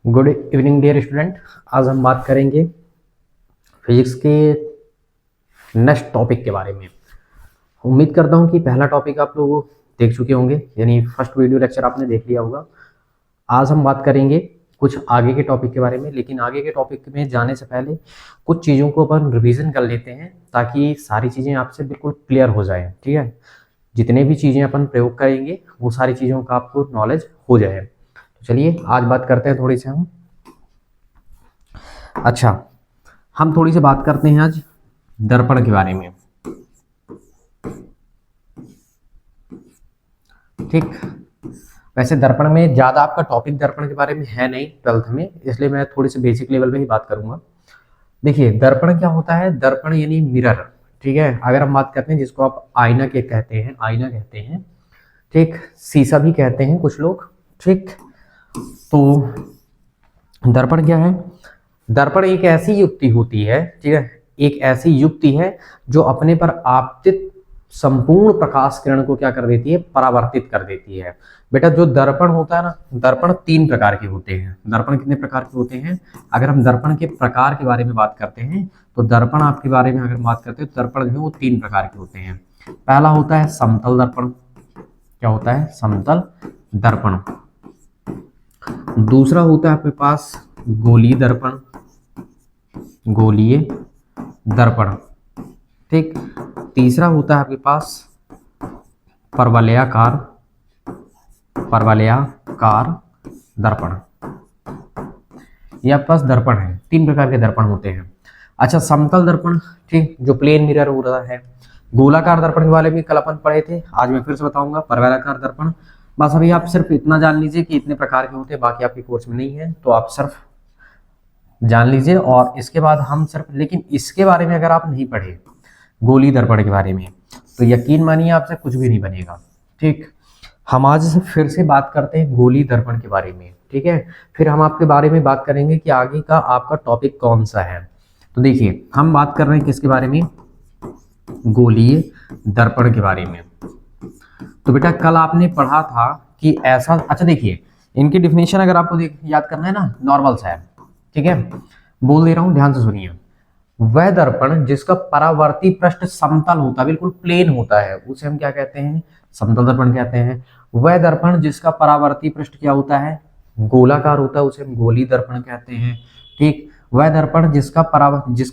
Good evening dear student. आज हम बात करेंगे फिजिक्स के नेक्स्ट टॉपिक के बारे में। उम्मीद करता हूं कि पहला टॉपिक आप लोग देख चुके होंगे, यानी फर्स्ट वीडियो लेक्चर आपने देख लिया होगा। आज हम बात करेंगे कुछ आगे के टॉपिक के बारे में, लेकिन आगे के टॉपिक में जाने से पहले कुछ चीज़ों को अपन रिवीजन कर लेते हैं ताकि सारी चीज़ें आपसे बिल्कुल क्लियर हो जाए। ठीक है, जितने भी चीज़ें अपन प्रयोग करेंगे वो सारी चीज़ों का आपको नॉलेज हो जाए। तो चलिए आज बात करते हैं थोड़ी सी हम। अच्छा, हम थोड़ी सी बात करते हैं आज दर्पण के बारे में। ठीक, वैसे दर्पण में ज़्यादा आपका टॉपिक दर्पण के बारे में है नहीं 12th में, इसलिए मैं थोड़ी सी बेसिक लेवल में ही बात करूंगा। देखिए, दर्पण क्या होता है? दर्पण यानी मिरर। ठीक है, अगर हम बात करते हैं जिसको आप आईना के कहते हैं, आईना कहते हैं, ठीक, शीशा भी कहते हैं कुछ लोग। ठीक, तो दर्पण क्या है? दर्पण एक ऐसी युक्ति होती है, ठीक है, एक ऐसी युक्ति है जो अपने पर आपतित संपूर्ण प्रकाश किरण को क्या कर देती है? परावर्तित कर देती है। बेटा, जो दर्पण होता है ना, दर्पण 3 प्रकार के होते हैं। दर्पण कितने प्रकार के होते हैं? अगर हम दर्पण के प्रकार के बारे में बात करते हैं तो दर्पण आपके बारे में अगर बात करते हैं तो दर्पण जो है वो 3 प्रकार के होते हैं। पहला होता है समतल दर्पण। क्या होता है? समतल दर्पण। दूसरा होता है आपके पास गोलीय दर्पण, गोलीय दर्पण। ठीक, तीसरा होता है आपके पास परवलयाकार, परवलयाकार दर्पण। ये आपके पास दर्पण है, 3 प्रकार के दर्पण होते हैं। अच्छा, समतल दर्पण, ठीक, जो प्लेन मिरर हो रहा है। गोलाकार दर्पण के बारे में कल अपन पढ़े थे, आज मैं फिर से बताऊंगा परवलयाकार दर्पण। बस अभी आप सिर्फ इतना जान लीजिए कि इतने प्रकार के होते हैं, बाकी आपके कोर्स में नहीं है, तो आप सिर्फ जान लीजिए। और इसके बाद हम सिर्फ, लेकिन इसके बारे में अगर आप नहीं पढ़े गोली दर्पण के बारे में, तो यकीन मानिए आपसे कुछ भी नहीं बनेगा। ठीक, हम आज से फिर से बात करते हैं गोली दर्पण के बारे में। ठीक है, फिर हम आपके बारे में बात करेंगे कि आगे का आपका टॉपिक कौन सा है। तो देखिए, हम बात कर रहे हैं किसके बारे में? गोलीय दर्पण के बारे में। तो बेटा, कल आपने पढ़ा था कि ऐसा, अच्छा देखिए, इनकी डिफिनेशन अगर आपको याद करना है ना, नॉर्मल सा है। ठीक है, बोल दे रहा हूं, ध्यान से सुनिए। वह दर्पण जिसका परावर्ती पृष्ठ समतल होता है, बिल्कुल प्लेन होता है, उसे हम क्या कहते हैं? समतल दर्पण कहते हैं। वह दर्पण जिसका परावर्ती पृष्ठ क्या होता है? गोलाकार होता है, उसे हम गोलीय दर्पण कहते हैं। ठीक, वह दर्पण जिसका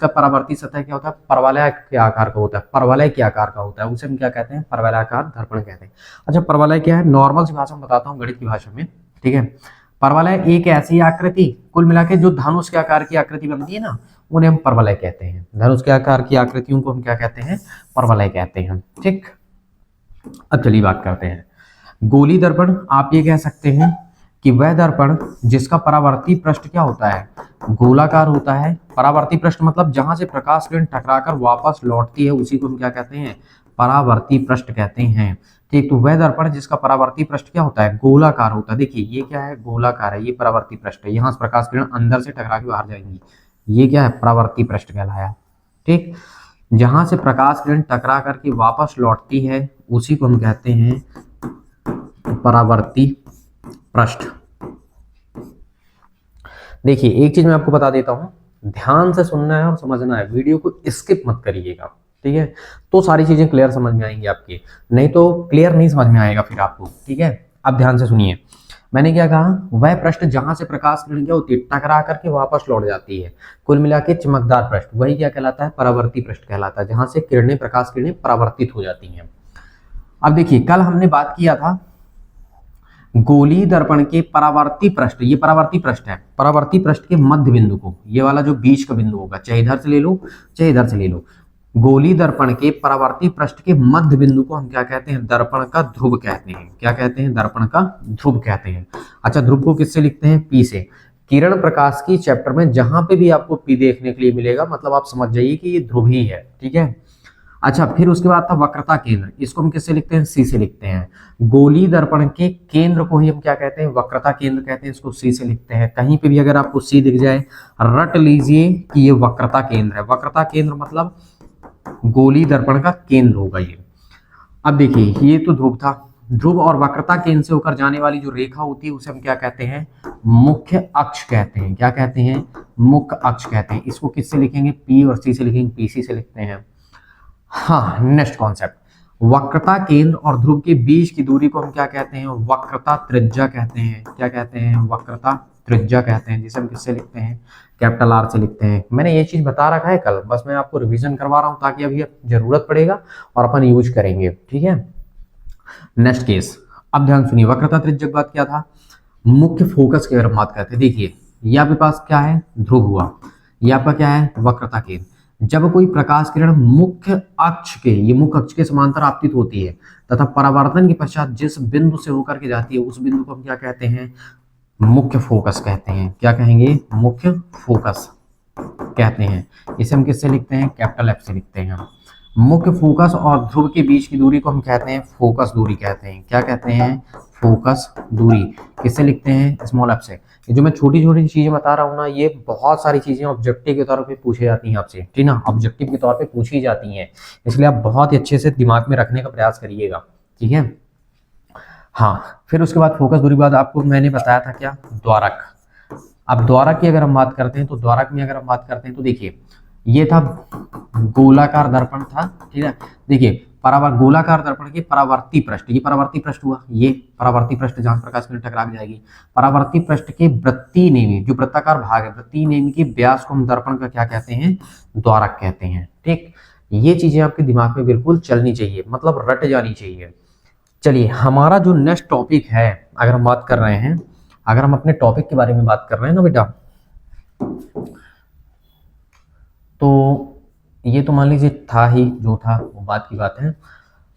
परावर्ती सतह क्या होता है? परवलय के आकार का होता है, परवलय के आकार का होता है, उसे हम क्या कहते हैं? परवलयाकार दर्पण कहते हैं। अच्छा, परवलय क्या है? नॉर्मल सी भाषा में बताता हूँ, गणित की भाषा में। ठीक है, परवलय एक ऐसी आकृति, कुल मिला के जो धनुष के आकार की आकृति बनती है ना, उन्हें हम परवलय कहते हैं। धनुष के आकार की आकृतियों को हम क्या कहते हैं? परवलय कहते हैं। ठीक, अब चलिए बात करते हैं गोली दर्पण। आप ये कह सकते हैं कि वह दर्पण जिसका परावर्ती पृष्ठ क्या होता है? गोलाकार होता है। परावर्ती पृष्ठ मतलब जहां से प्रकाश किरण टकराकर वापस लौटती है, उसी को हम क्या कहते हैं? परावर्ती पृष्ठ कहते हैं। ठीक, तो वह दर्पण जिसका परावर्ती पृष्ठ क्या होता है? गोलाकार होता है। देखिए, ये क्या है? गोलाकार है, ये परावर्ती पृष्ठ है। यहाँ से प्रकाश किरण अंदर से टकरा के बाहर जाएंगी, ये क्या है? परावर्ती पृष्ठ कहलाया। ठीक, जहां से प्रकाश किरण टकरा करके वापस लौटती है, उसी को हम कहते हैं परावर्ती पृष्ठ। देखिए, एक चीज मैं आपको बता देता हूं, ध्यान से सुनना है और समझना है, वीडियो को स्किप मत करिएगा। ठीक है, तो सारी चीजें क्लियर समझ में आएंगी आपकी, नहीं तो क्लियर नहीं समझ में आएगा फिर आपको। ठीक है, अब ध्यान से सुनिए, मैंने क्या कहा? वह पृष्ठ जहां से प्रकाश किरण क्या होती है? टकरा करके वापस लौट जाती है, कुल मिला के चमकदार पृष्ठ, वही क्या कहलाता है? परावर्ती पृष्ठ कहलाता है, जहां से किरणें, प्रकाश किरणें परावर्तित हो जाती हैं। अब देखिए, कल हमने बात किया था गोलीय दर्पण के परावर्ती पृष्ठ, ये परावर्ती पृष्ठ है, परावर्ती पृष्ठ के मध्य बिंदु को, ये वाला जो बीच का बिंदु होगा, चाहे इधर से ले लो चाहे इधर से ले लो, गोलीय दर्पण के परावर्ती पृष्ठ के मध्य बिंदु को हम क्या कहते हैं? दर्पण का ध्रुव कहते हैं। क्या कहते हैं? दर्पण का ध्रुव कहते हैं। अच्छा, ध्रुव को किससे लिखते हैं? पी से। किरण प्रकाश की चैप्टर में जहां पे भी आपको पी देखने के लिए मिलेगा, मतलब आप समझ जाइए कि ये ध्रुव ही है। ठीक है, अच्छा, फिर उसके बाद था वक्रता केंद्र, इसको हम किससे लिखते हैं? सी से लिखते हैं। गोलीय दर्पण के केंद्र को ही हम क्या कहते हैं? वक्रता केंद्र कहते हैं, इसको सी से लिखते हैं। कहीं पे भी अगर आपको सी दिख जाए, रट लीजिए कि ये वक्रता केंद्र है। वक्रता केंद्र मतलब गोलीय दर्पण का केंद्र होगा ये। अब देखिए, ये तो ध्रुव था, ध्रुव और वक्रता केंद्र से होकर जाने वाली जो रेखा होती है उसे हम क्या कहते हैं, मुख्य अक्ष कहते हैं। क्या कहते हैं, मुख्य अक्ष कहते हैं। इसको किससे लिखेंगे, पी और सी से लिखेंगे, पीसी से लिखते हैं। हाँ, नेक्स्ट कॉन्सेप्ट, वक्रता केंद्र और ध्रुव के बीच की दूरी को हम क्या कहते हैं, वक्रता त्रिज्या कहते हैं। क्या कहते हैं, वक्रता त्रिज्या कहते हैं, जिसे हम किससे लिखते हैं, कैपिटल आर से लिखते हैं। मैंने ये चीज बता रखा है कल, बस मैं आपको रिवीजन करवा रहा हूं ताकि अभी जरूरत पड़ेगा और अपन यूज करेंगे, ठीक है। नेक्स्ट केस, अब ध्यान सुनिए, वक्रता त्रिज्या की बात क्या था, मुख्य फोकस की अगर हम बात करते हैं, देखिए ये आपके पास क्या है, ध्रुव हुआ, ये आपका क्या है, वक्रता केंद्र। जब कोई प्रकाश किरण मुख्य अक्ष के, ये मुख्य अक्ष के समांतर आपतित होती है तथा परावर्तन के पश्चात जिस बिंदु से होकर के जाती है उस बिंदु को हम क्या कहते हैं, मुख्य फोकस कहते हैं। क्या कहेंगे, मुख्य फोकस कहते हैं। इसे हम किससे लिखते हैं, कैपिटल एफ से लिखते हैं। मुख्य फोकस और ध्रुव के बीच की दूरी को हम कहते हैं फोकस दूरी कहते हैं। क्या कहते हैं, फोकस दूरी। किससे लिखते हैं, स्मॉल एफ से। ये जो मैं छोटी छोटी चीजें बता रहा हूँ ना, ये बहुत सारी चीजें ऑब्जेक्टिव के तौर पे पूछी जाती हैं आपसे, ठीक ना, ऑब्जेक्टिव के तौर पे पूछी जाती हैं, इसलिए आप बहुत ही अच्छे से दिमाग में रखने का प्रयास करिएगा, ठीक है। हाँ, फिर उसके बाद फोकस दूरी के बाद आपको मैंने बताया था क्या, द्वारक। अब द्वारक की अगर हम बात करते हैं तो द्वारक में अगर हम बात करते हैं तो देखिए ये था गोलाकार दर्पण था, ठीक है। देखिए गोलाकार दर्पण के परावर्ती पृष्ठ, ये परावर्ती पृष्ठ हुआ, ये परावर्ती पृष्ठ जहां प्रकाश किरण टकरा जाएगी, परावर्ती पृष्ठ के वृत्तीय नेमी, जो वृत्ताकार भाग है, वृत्तीय नेमी के व्यास को हम दर्पण का क्या कहते हैं, द्वारक कहते हैं, ठीक। ये चीजें आपके दिमाग में बिल्कुल चलनी चाहिए, मतलब रट जानी चाहिए। चलिए, हमारा जो नेक्स्ट टॉपिक है, अगर हम बात कर रहे हैं, अगर हम अपने टॉपिक के बारे में बात कर रहे हैं ना बेटा, तो ये तो मान लीजिए था ही, जो था वो बात की बात है।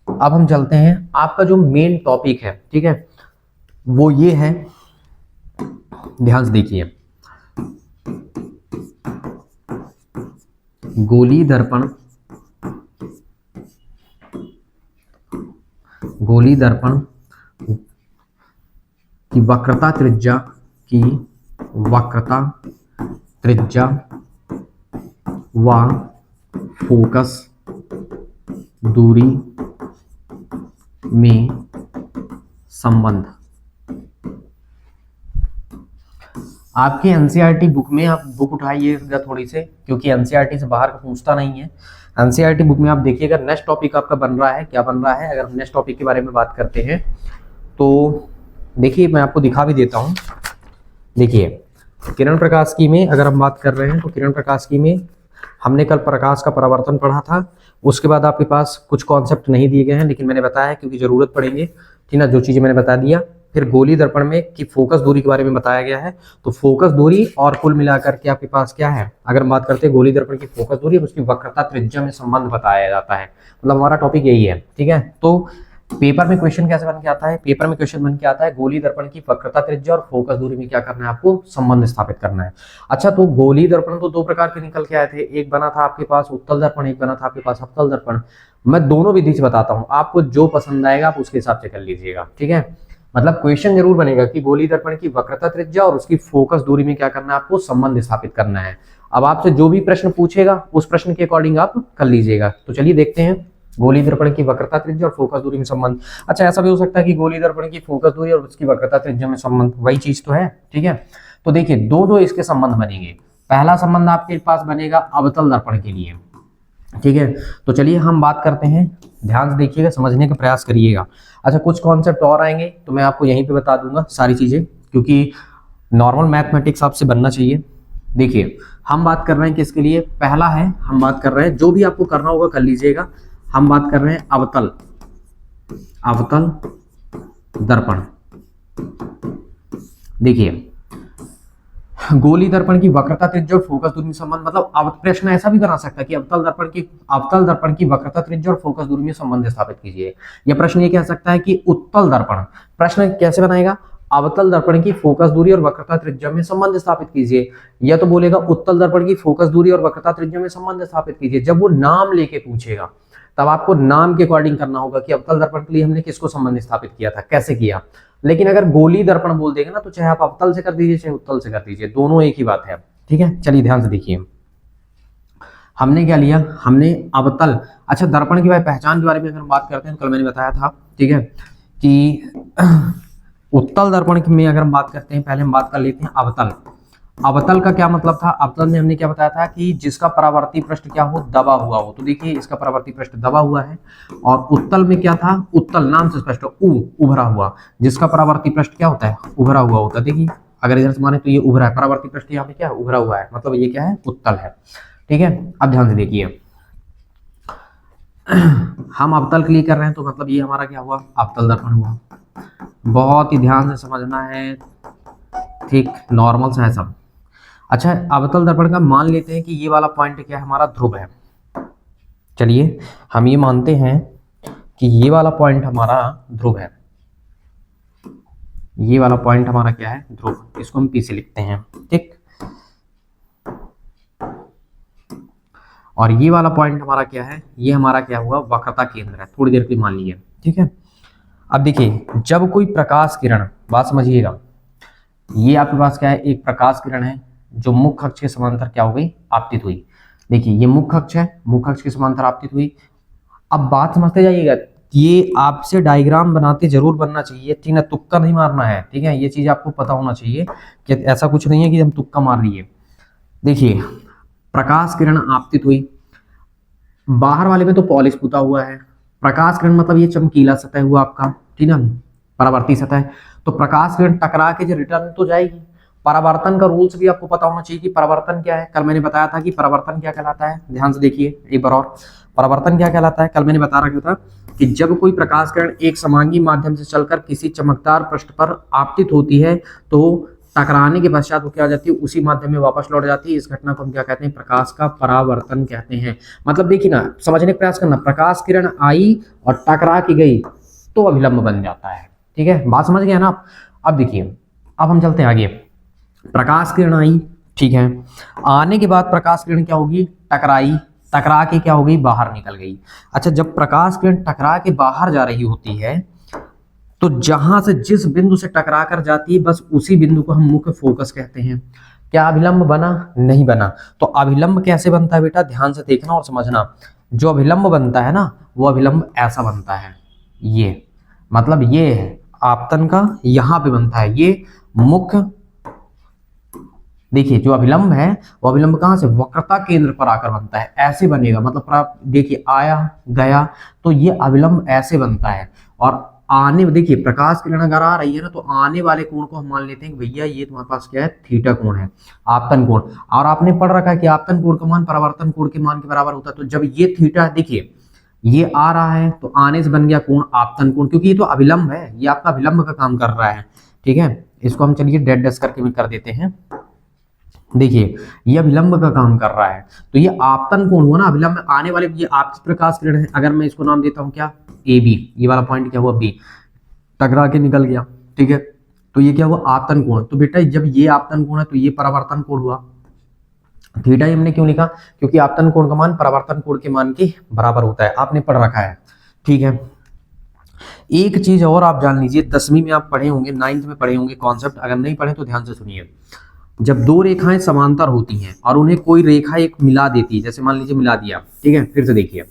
अब हम चलते हैं, आपका जो मेन टॉपिक है, ठीक है, वो ये है, ध्यान से देखिए, गोली दर्पण, गोली दर्पण की वक्रता त्रिज्या, की वक्रता त्रिज्या व फोकस दूरी में संबंध। आपके एनसीईआरटी बुक में, आप बुक उठाइएगा थोड़ी से, क्योंकि एनसीईआरटी से बाहर का पूछता नहीं है। एनसीईआरटी बुक में आप देखिएगा, नेक्स्ट टॉपिक आपका बन रहा है, क्या बन रहा है, अगर हम नेक्स्ट टॉपिक के बारे में बात करते हैं तो देखिए मैं आपको दिखा भी देता हूं। देखिए किरण प्रकाश की में अगर हम बात कर रहे हैं तो किरण प्रकाश की में हमने कल प्रकाश का परावर्तन पढ़ा था, उसके बाद आपके पास कुछ कॉन्सेप्ट नहीं दिए गए हैं, लेकिन मैंने बताया क्योंकि जरूरत पड़ेंगे, ठीक ना, जो चीजें मैंने बता दिया। फिर गोली दर्पण में की फोकस दूरी के बारे में बताया गया है, तो फोकस दूरी और कुल मिलाकर के आपके पास क्या है, अगर हम बात करते हैं गोली दर्पण की फोकस दूरी, उसकी वक्रता त्रिज्या में संबंध बताया जाता है, मतलब हमारा टॉपिक यही है, ठीक है। तो पेपर में क्वेश्चन कैसे बन के आता है, पेपर में क्वेश्चन बन के आता है गोली दर्पण की वक्रता त्रिज्या और फोकस दूरी में क्या करना है, आपको संबंध स्थापित करना है। अच्छा, तो गोली दर्पण तो दो प्रकार के निकल के आए थे, एक बना था आपके पास उत्तल दर्पण, एक बना था आपके पास अवतल दर्पण। मैं दोनों विधि से बताता हूं, आपको जो पसंद आएगा आप उसके हिसाब से कर लीजिएगा, ठीक है। मतलब क्वेश्चन जरूर बनेगा कि गोली दर्पण की वक्रता त्रिज्या और उसकी फोकस दूरी में क्या करना है, आपको संबंध स्थापित करना है। अब आपसे जो भी प्रश्न पूछेगा उस प्रश्न के अकॉर्डिंग आप कर लीजिएगा। तो चलिए देखते हैं, गोली दर्पण की वक्रता त्रिज्या और फोकस दूरी में संबंध। अच्छा, ऐसा भी हो सकता है कि गोली दर्पण की फोकस दूरी और उसकी वक्रता त्रिज्या में संबंध, वही चीज तो है, ठीक है। तो देखिए दो इसके संबंध बनेंगे। पहला संबंध आपके पास बनेगा अवतल दर्पण के लिए, ठीक है। तो चलिए हम बात करते हैं, ध्यान से देखिएगा, समझने का प्रयास करिएगा। अच्छा, कुछ कॉन्सेप्ट और आएंगे तो मैं आपको यहीं पे बता दूंगा सारी चीजें, क्योंकि नॉर्मल मैथमेटिक्स आपसे बनना चाहिए। देखिए हम बात कर रहे हैं किसके लिए, पहला है हम बात कर रहे हैं, जो भी आपको करना होगा कर लीजिएगा, हम बात कर रहे हैं अवतल, अवतल दर्पण। देखिए गोली दर्पण की वक्रता त्रिज्या और फोकस दूरी में संबंध, मतलब प्रश्न ऐसा भी बना सकता है कि अवतल दर्पण की वक्रता त्रिज्या और फोकस दूरी में संबंध स्थापित कीजिए। या प्रश्न ये कह सकता है कि उत्तल दर्पण, प्रश्न कैसे बनाएगा, अवतल दर्पण की फोकस दूरी और वक्रता त्रिज्या में संबंध स्थापित कीजिए। या तो बोलेगा उत्तल दर्पण की फोकस दूरी और वक्रता त्रिज्या में संबंध स्थापित कीजिए। जब वो नाम लेके पूछेगा तब आपको नाम के अकॉर्डिंग करना होगा कि अवतल दर्पण के लिए हमने किसको संबंध स्थापित किया था, कैसे किया। लेकिन अगर गोली दर्पण बोल देगा ना, तो चाहे आप अवतल से कर दीजिए चाहे उत्तल से कर दीजिए, दोनों एक ही बात है, ठीक है। चलिए ध्यान से देखिए, हमने क्या लिया, हमने अवतल। अच्छा, दर्पण की पहचान के बारे में अगर हम बात करते हैं तो कल मैंने बताया था, ठीक है, कि उत्तल दर्पण की में अगर हम बात करते हैं, पहले हम बात कर लेते हैं अवतल। अवतल का क्या मतलब था? अवतल में हमने क्या बताया था कि जिसका परावर्ती पृष्ठ क्या हो, दबा हुआ हो। तो देखिए इसका परावर्ती पृष्ठ दबा हुआ है। और उत्तल में क्या था? उत्तल नाम से स्पष्ट, उभरा हुआ, जिसका परावर्ती पृष्ठ क्या होता है? उभरा हुआ होता है। देखिए अगर इधर से माने तो ये उभरा है, परावर्ती पृष्ठ यहाँ पे क्या है? उभरा हुआ है, मतलब ये क्या है? उत्तल है। ठीक है, अब ध्यान से देखिए हम अवतल के लिए कर रहे हैं, तो मतलब ये हमारा क्या हुआ? अवतल दर्पण हुआ। बहुत ही ध्यान से समझना है, ठीक नॉर्मल सा है सब। अच्छा, अवतल दर्पण का मान लेते हैं कि ये वाला पॉइंट क्या है? हमारा ध्रुव है। चलिए हम ये मानते हैं कि ये वाला पॉइंट हमारा ध्रुव है। ये वाला पॉइंट हमारा क्या है? ध्रुव। इसको हम पी से लिखते हैं, ठीक। और ये वाला पॉइंट हमारा क्या है? ये हमारा क्या हुआ? वक्रता केंद्र है। थोड़ी देर के लिए मान लीजिए, ठीक है। अब देखिए जब कोई प्रकाश किरण, बात समझिएगा, ये आपके पास क्या है? एक प्रकाश किरण है जो मुख्य अक्ष के समांतर क्या हो गई? आपतित हुई। देखिए ये मुख्य अक्ष है, मुख्य अक्ष के समांतर आपतित हुई। अब बात समझते जाइएगा, ये आपसे डायग्राम बनाते जरूर बनना चाहिए, ठीक है, तुक्का नहीं मारना है, ठीक है। ये चीज आपको पता होना चाहिए कि ऐसा कुछ नहीं है कि हम तुक्का मार लिए। देखिए प्रकाश किरण आपतित हुई, बाहर वाले में तो पॉलिश पुता हुआ है। प्रकाश किरण मतलब ये चमकीला सतह हुआ आपका, ठीक है, परावर्ती सतह। तो प्रकाश किरण टकरा के जो रिटर्न तो जाएगी। परावर्तन का रूल्स भी आपको पता होना चाहिए कि परावर्तन क्या है। कल मैंने बताया था कि परावर्तन क्या कहलाता है, ध्यान से देखिए एक बार और। परावर्तन क्या कहलाता है? कल मैंने बता रखा था कि जब कोई प्रकाश किरण एक समांगी माध्यम से चलकर किसी चमकदार पृष्ठ पर आपतित होती है तो टकराने के पश्चात वो क्या हो जाती है? उसी माध्यम में वापस लौट जाती है। इस घटना को हम क्या कहते हैं? प्रकाश का परावर्तन कहते हैं। मतलब देखिए ना, समझने का प्रयास करना, प्रकाश किरण आई और टकरा के गई तो अभिलंब बन जाता है, ठीक है। बात समझ गया ना आप? अब देखिए, अब हम चलते हैं आगे। प्रकाश किरण आई, ठीक है, आने के बाद प्रकाश किरण क्या होगी? टकराई, टकरा के क्या हो गई? बाहर निकल गई। अच्छा, जब प्रकाश किरण टकरा के बाहर जा रही होती है तो जहां से जिस बिंदु से टकरा कर जाती है बस उसी बिंदु को हम मुख्य फोकस कहते हैं। क्या अभिलंब बना? नहीं बना। तो अभिलंब कैसे बनता है बेटा? ध्यान से देखना और समझना। जो अभिलंब बनता है ना, वो अभिलंब ऐसा बनता है, ये मतलब ये है आपतन का, यहां पे बनता है ये मुख्य। देखिए जो अभिलंब है वो अभिलंब कहां से? वक्रता केंद्र पर आकर बनता है, ऐसे बनेगा। मतलब देखिए आया गया तो ये अभिलंब ऐसे बनता है। और आने, देखिए प्रकाश किरण अगर आ रही है ना तो आने वाले कोण को हम मान लेते हैं कि भैया ये तुम्हारे पास क्या है? थीटा कोण है, आपतन कोण। और आपने पढ़ रखा है कि आपतन कोण का मान परावर्तन कोण के मान के बराबर होता है। तो जब ये थीटा, देखिए ये आ रहा है तो आने से बन गया कोण आपतन कोण, क्योंकि ये तो अभिलंब है, ये आपका अभिलंब का काम कर रहा है, ठीक है। इसको हम चलिए डेड डैश करके भी कर देते हैं। देखिए ये अभिलंब का काम कर रहा है, तो ये आपतन कोण हुआ ना, अभिलंब आने वाले, ये आपकी प्रकाश किरण है। अगर मैं इसको नाम देता हूं क्या? ए बी, ये वाला पॉइंट क्या हुआ? बी, टकरा के निकल गया, ठीक है। तो ये क्या हुआ? आपतन कोण। तो बेटा जब ये आपतन कोण है तो ये परावर्तन कोण हुआ। थीटा हमने क्यों लिखा? क्योंकि आपतन कोण का मान परावर्तन कोण के मान के बराबर होता है, आपने पढ़ रखा है, ठीक है। एक चीज और आप जान लीजिए, 10वीं में आप पढ़े होंगे, 9th में पढ़े होंगे कॉन्सेप्ट, अगर नहीं पढ़े तो ध्यान से सुनिए। जब दो रेखाएं समांतर होती हैं और उन्हें कोई रेखा एक मिला देती है, जैसे मान लीजिए मिला दिया, ठीक है, फिर से देखिए,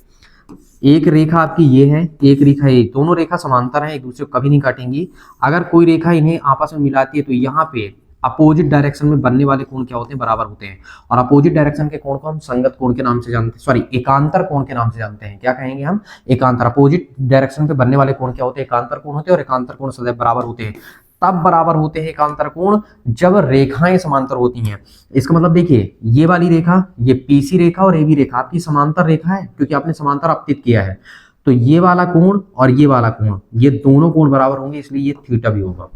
एक रेखा आपकी ये है, एक रेखा ये, दोनों रेखा समांतर हैं, एक दूसरे को कभी नहीं काटेंगी। अगर कोई रेखा इन्हें आपस में मिलाती है तो यहाँ पे अपोजिट डायरेक्शन में बनने वाले कोण क्या होते हैं? बराबर होते हैं। और अपोजिट डायरेक्शन के कोण को हम संगत कोण के नाम से जानते हैं, सॉरी एकांतर कोण के नाम से जानते हैं। क्या कहेंगे हम? एकांतर। अपोजिट डायरेक्शन पे बनने वाले कोण क्या होते हैं? एकांतर कोण होते हैं। और एकांतर कोण सदैव बराबर होते हैं। तब बराबर होते हैं एकांतर कोण जब रेखाएं समांतर होती हैं। इसका मतलब देखिए ये वाली रेखा, ये पीसी रेखा और एबी रेखा आपकी समांतर रेखा है, क्योंकि आपने समांतर आपतित किया है। तो ये वाला कोण और ये वाला कोण, ये दोनों कोण बराबर होंगे, इसलिए ये थीटा भी होगा,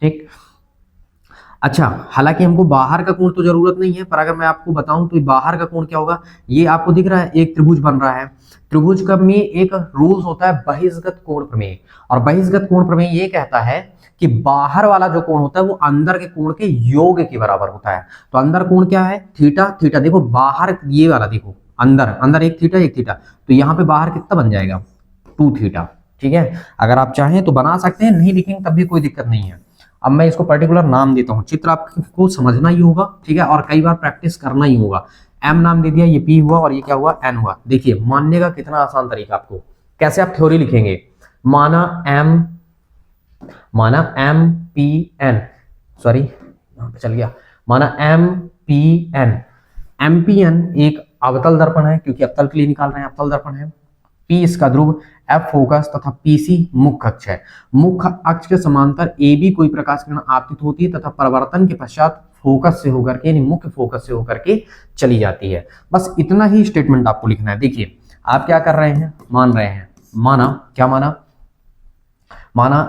ठीक। अच्छा, हालांकि हमको बाहर का कोण तो जरूरत नहीं है, पर अगर मैं आपको बताऊं तो बाहर का कोण क्या होगा? ये आपको दिख रहा है, एक त्रिभुज बन रहा है। त्रिभुज का में एक रूल्स होता है बहिष्गत कोण प्रमेय, और बहिष्गत कोण प्रमेय ये कहता है कि बाहर वाला जो कोण होता है वो अंदर के कोण के योग के बराबर होता है। तो अंदर कोण क्या है? थीटा। थीटा देखो बाहर, ये वाला देखो, अंदर अंदर एक थीटा एक थीटा, तो यहाँ पे बाहर कितना बन जाएगा? 2 थीटा, ठीक है। अगर आप चाहें तो बना सकते हैं, नहीं लिखेंगे तब भी कोई दिक्कत नहीं है। अब मैं इसको पर्टिकुलर नाम देता हूँ, चित्र आपको समझना ही होगा, ठीक है, और कई बार प्रैक्टिस करना ही होगा। एम नाम दे दिया, ये पी हुआ और ये क्या हुआ? एन हुआ। देखिए मानने का कितना आसान तरीका आपको, कैसे आप थ्योरी लिखेंगे। माना एम माना एम पी एन, सॉरी यहाँ पे चल गया, माना M P N, M P N एक अवतल दर्पण है, क्योंकि अवतल के लिए निकाल रहे हैं, अवतल दर्पण है। पी इसका ध्रुव, एफ फोकस तथा पीसी मुख्य अक्ष है। मुख्य अक्ष के समांतर ए बी कोई प्रकाश किरण आपतित होती है तथा परिवर्तन के पश्चात फोकस से होकर के, यानी मुख्य फोकस से होकर के चली जाती है। बस इतना ही स्टेटमेंट आपको लिखना है। देखिए आप क्या कर रहे हैं, मान रहे हैं, माना क्या माना, माना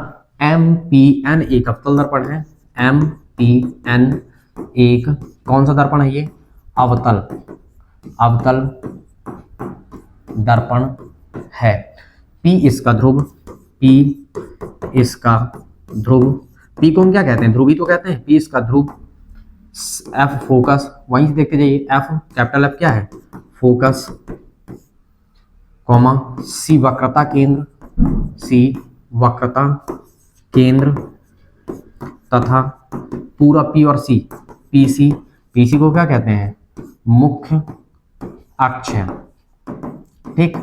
एम पी एन एक अवतल दर्पण है, एम पी एन एक कौन सा दर्पण है, ये अवतल, अवतल दर्पण है। P इसका ध्रुव, P इसका ध्रुव, P को हम क्या कहते हैं, ध्रुवी तो कहते हैं। P इसका ध्रुव, F फोकस, वहीं से देखते जाइए, F कैपिटल F क्या है, फोकस, कॉमा C वक्रता केंद्र, C वक्रता केंद्र तथा पूरा P और C, PC, PC को क्या कहते हैं, मुख्य अक्ष है। ठीक,